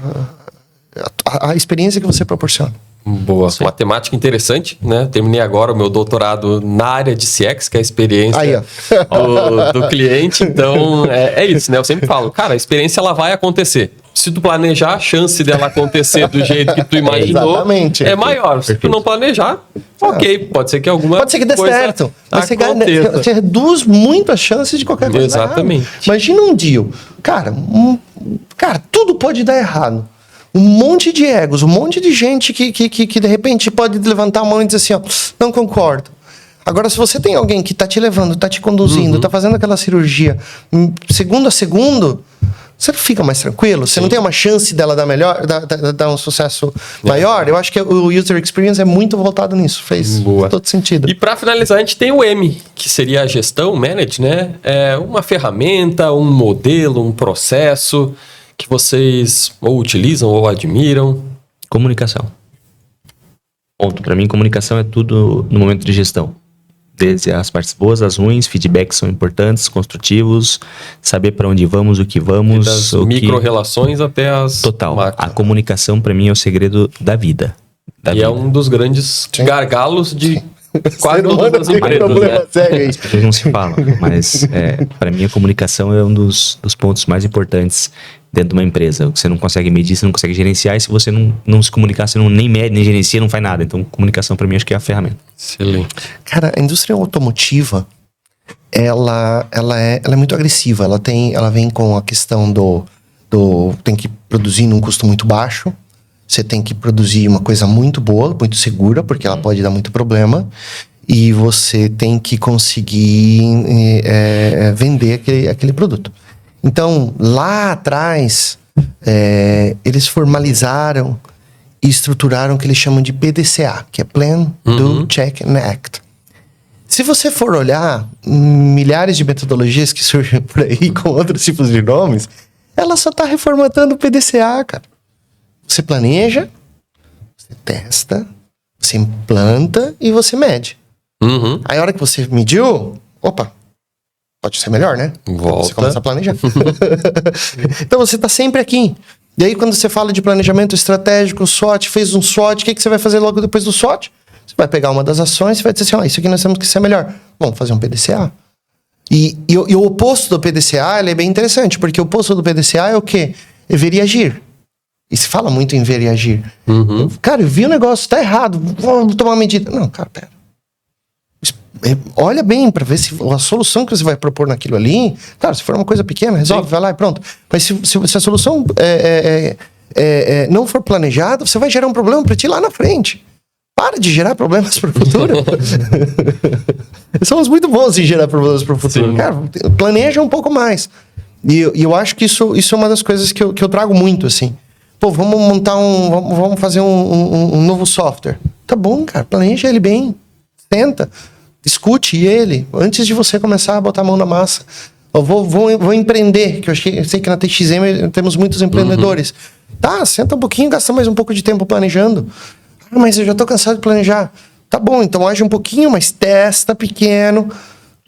a experiência que você proporciona. Boa. Uma temática interessante, né? Terminei agora o meu doutorado na área de CX, que é a experiência Aí, do cliente. Então, é isso, né? Eu sempre falo, cara, a experiência ela vai acontecer. Se tu planejar, a chance dela acontecer do jeito que tu imaginou é maior. Se tu não planejar, ok, pode ser que Pode ser que dê certo. Mas você reduz muito as chances de qualquer coisa. Exatamente. Imagina um deal. Cara, tudo pode dar errado. Um monte de egos, um monte de gente que de repente pode levantar a mão e dizer assim, ó, não concordo. Agora, se você tem alguém que tá te levando, tá te conduzindo, tá fazendo aquela cirurgia segundo a segundo, você fica mais tranquilo? Você não tem uma chance dela dar um sucesso maior? Eu acho que o user experience é muito voltado nisso. Fez todo sentido. E para finalizar, a gente tem o M, que seria a gestão, manage, né? É uma ferramenta, um modelo, um processo que vocês ou utilizam ou admiram. Comunicação. Ponto. Para mim, comunicação é tudo no momento de gestão. Desde as partes boas, as ruins, feedbacks são importantes, construtivos, saber para onde vamos, o que vamos. Das micro-relações até as Total. macro. A comunicação, para mim, é o segredo da vida. É um dos grandes gargalos de quase todas as empresas, né? As pessoas não se falam, mas para mim a comunicação é um dos pontos mais importantes dentro de uma empresa. Você não consegue medir, você não consegue gerenciar, e se você não se comunicar, você nem mede, nem gerencia, não faz nada. Então, comunicação para mim acho que é a ferramenta. Excelente. Cara, a indústria automotiva, ela é muito agressiva. Ela vem com a questão tem que produzir num custo muito baixo. Você tem que produzir uma coisa muito boa, muito segura, porque ela pode dar muito problema. E você tem que conseguir vender aquele produto. Então, lá atrás, eles formalizaram e estruturaram o que eles chamam de PDCA, que é Plan, Do, Check and Act. Se você for olhar milhares de metodologias que surgem por aí com outros tipos de nomes, ela só está reformatando o PDCA, cara. Você planeja, você testa, você implanta e você mede. Aí a hora que você mediu, opa, pode ser melhor, né? Volta. Você começa a planejar. Então você está sempre aqui. E aí quando você fala de planejamento estratégico, SWOT, fez um SWOT, o que você vai fazer logo depois do SWOT? Você vai pegar uma das ações e vai dizer assim, isso aqui nós temos que ser melhor. Vamos fazer um PDCA. E o oposto do PDCA, ele é bem interessante, porque o oposto do PDCA é o quê? É ver e agir. E se fala muito em ver e agir. Cara, eu vi o negócio, tá errado, vamos tomar uma medida. Não, cara, pera. Olha bem para ver se a solução que você vai propor naquilo ali, claro, se for uma coisa pequena, resolve, vai lá e pronto. Mas se a solução não for planejada, você vai gerar um problema para ti lá na frente. Para de gerar problemas para o futuro. Somos muito bons em gerar problemas para o futuro. Cara, planeja um pouco mais. E eu acho que isso é uma das coisas que eu trago muito, assim. Pô, vamos montar vamos fazer um novo software. Tá bom, cara, planeja ele bem. Tenta. Discute ele antes de você começar a botar a mão na massa. Eu vou empreender, que eu sei que na TXM temos muitos empreendedores. Tá, senta um pouquinho, gasta mais um pouco de tempo planejando. Mas eu já tô cansado de planejar. Tá bom, então age um pouquinho, mas testa pequeno.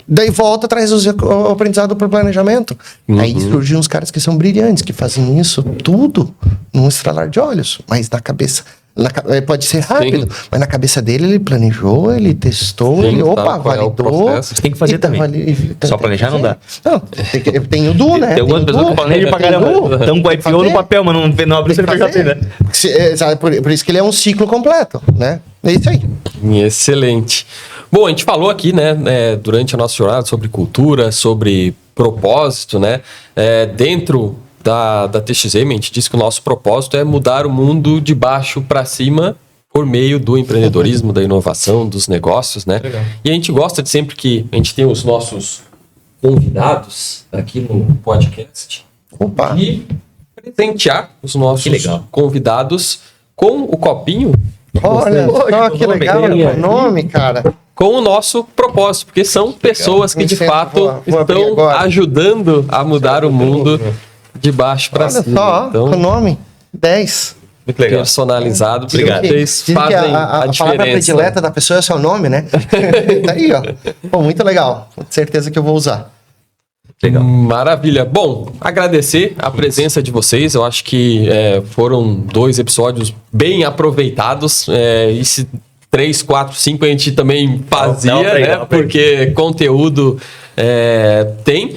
Daí volta, traz o aprendizado pro planejamento. Aí surgem uns caras que são brilhantes, que fazem isso tudo num estralar de olhos. Mas na cabeça... pode ser rápido, mas na cabeça dele ele planejou, ele testou, ele validou. Você tem que fazer também. Só planejar não dá. Não, tem o do, né? Tem algumas pessoas que planejam pra caramba. Estão com o IPO no papel, mas não abre o CNPJ, né? Por isso que ele é um ciclo completo, né? É isso aí. Excelente. Bom, a gente falou aqui, né, durante a nossa jornada sobre cultura, sobre propósito, né? Dentro da TXM, a gente disse que o nosso propósito é mudar o mundo de baixo para cima por meio do empreendedorismo, da inovação, dos negócios, né? Legal. E a gente gosta de sempre que a gente tem os nossos convidados aqui no podcast e presentear os nossos convidados com o copinho. Olha só que legal o nome, cara. Com o nosso propósito, porque são pessoas que de fato estão ajudando a mudar o mundo de baixo para cima. Olha só, então, com o nome 10. Muito legal. Personalizado. Obrigado. Vocês fazem a diferença. Palavra predileta da pessoa é seu nome, né? Tá aí, ó. Pô, muito legal. Com certeza que eu vou usar. Legal. Maravilha. Bom, agradecer a presença de vocês. Eu acho que foram 2 episódios bem aproveitados. E se 3, 4, 5 a gente também fazia, né? Porque conteúdo tem.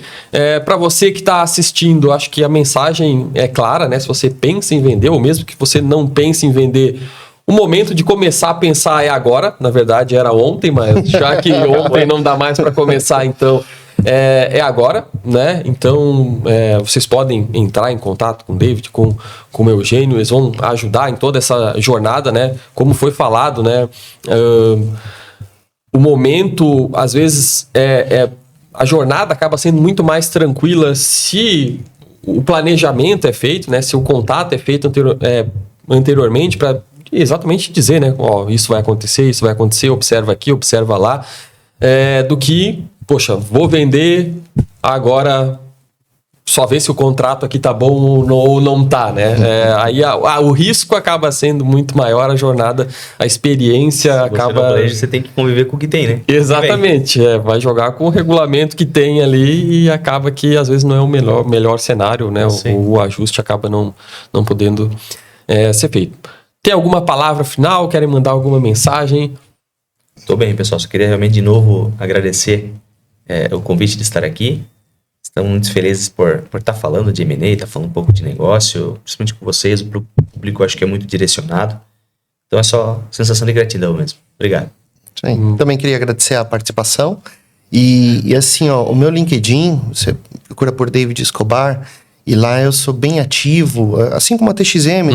Para você que está assistindo, acho que a mensagem é clara, né? Se você pensa em vender, ou mesmo que você não pense em vender, o momento de começar a pensar é agora. Na verdade, era ontem, mas já que ontem não dá mais para começar, então é agora, né? Então, vocês podem entrar em contato com o David, com o Eugênio, eles vão ajudar em toda essa jornada, né? Como foi falado, né? O momento, às vezes, a jornada acaba sendo muito mais tranquila se o planejamento é feito, né? Se o contato é feito anteriormente para exatamente dizer, né? Isso vai acontecer, observa aqui, observa lá, do que, poxa, vou vender agora, só ver se o contrato aqui tá bom ou não tá, né? Aí o risco acaba sendo muito maior, a jornada, a experiência acaba... Você tem que conviver com o que tem, né? Exatamente, vai jogar com o regulamento que tem ali e acaba que às vezes não é o melhor cenário, né? O ajuste acaba não podendo ser feito. Tem alguma palavra final? Querem mandar alguma mensagem? Tô bem, pessoal. Só queria realmente de novo agradecer o convite de estar aqui. Estamos muito felizes por estar falando de M&A, estar falando um pouco de negócio, principalmente com vocês. O público acho que é muito direcionado. Então é só sensação de gratidão mesmo. Obrigado. Sim. Também queria agradecer a participação. E assim, ó, o meu LinkedIn, você procura por David Escobar, E lá eu sou bem ativo, assim como a TXM,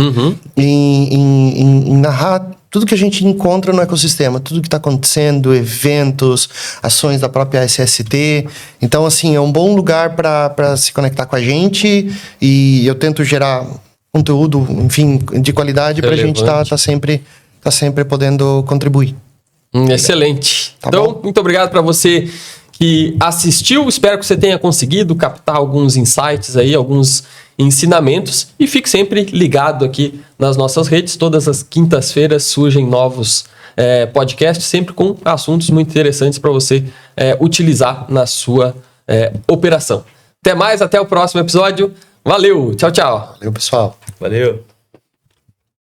em narrar tudo que a gente encontra no ecossistema, tudo que está acontecendo, eventos, ações da própria SST. Então, assim, é um bom lugar para se conectar com a gente, e eu tento gerar conteúdo, enfim, de qualidade para a gente tá sempre podendo contribuir. Excelente. Tá então, bom. muito obrigado para você que assistiu. Espero que você tenha conseguido captar alguns insights aí, alguns ensinamentos. E fique sempre ligado aqui nas nossas redes. Todas as quintas-feiras surgem novos podcasts, sempre com assuntos muito interessantes para você utilizar na sua operação. Até mais, até o próximo episódio. Valeu, tchau, tchau. Valeu, pessoal. Valeu.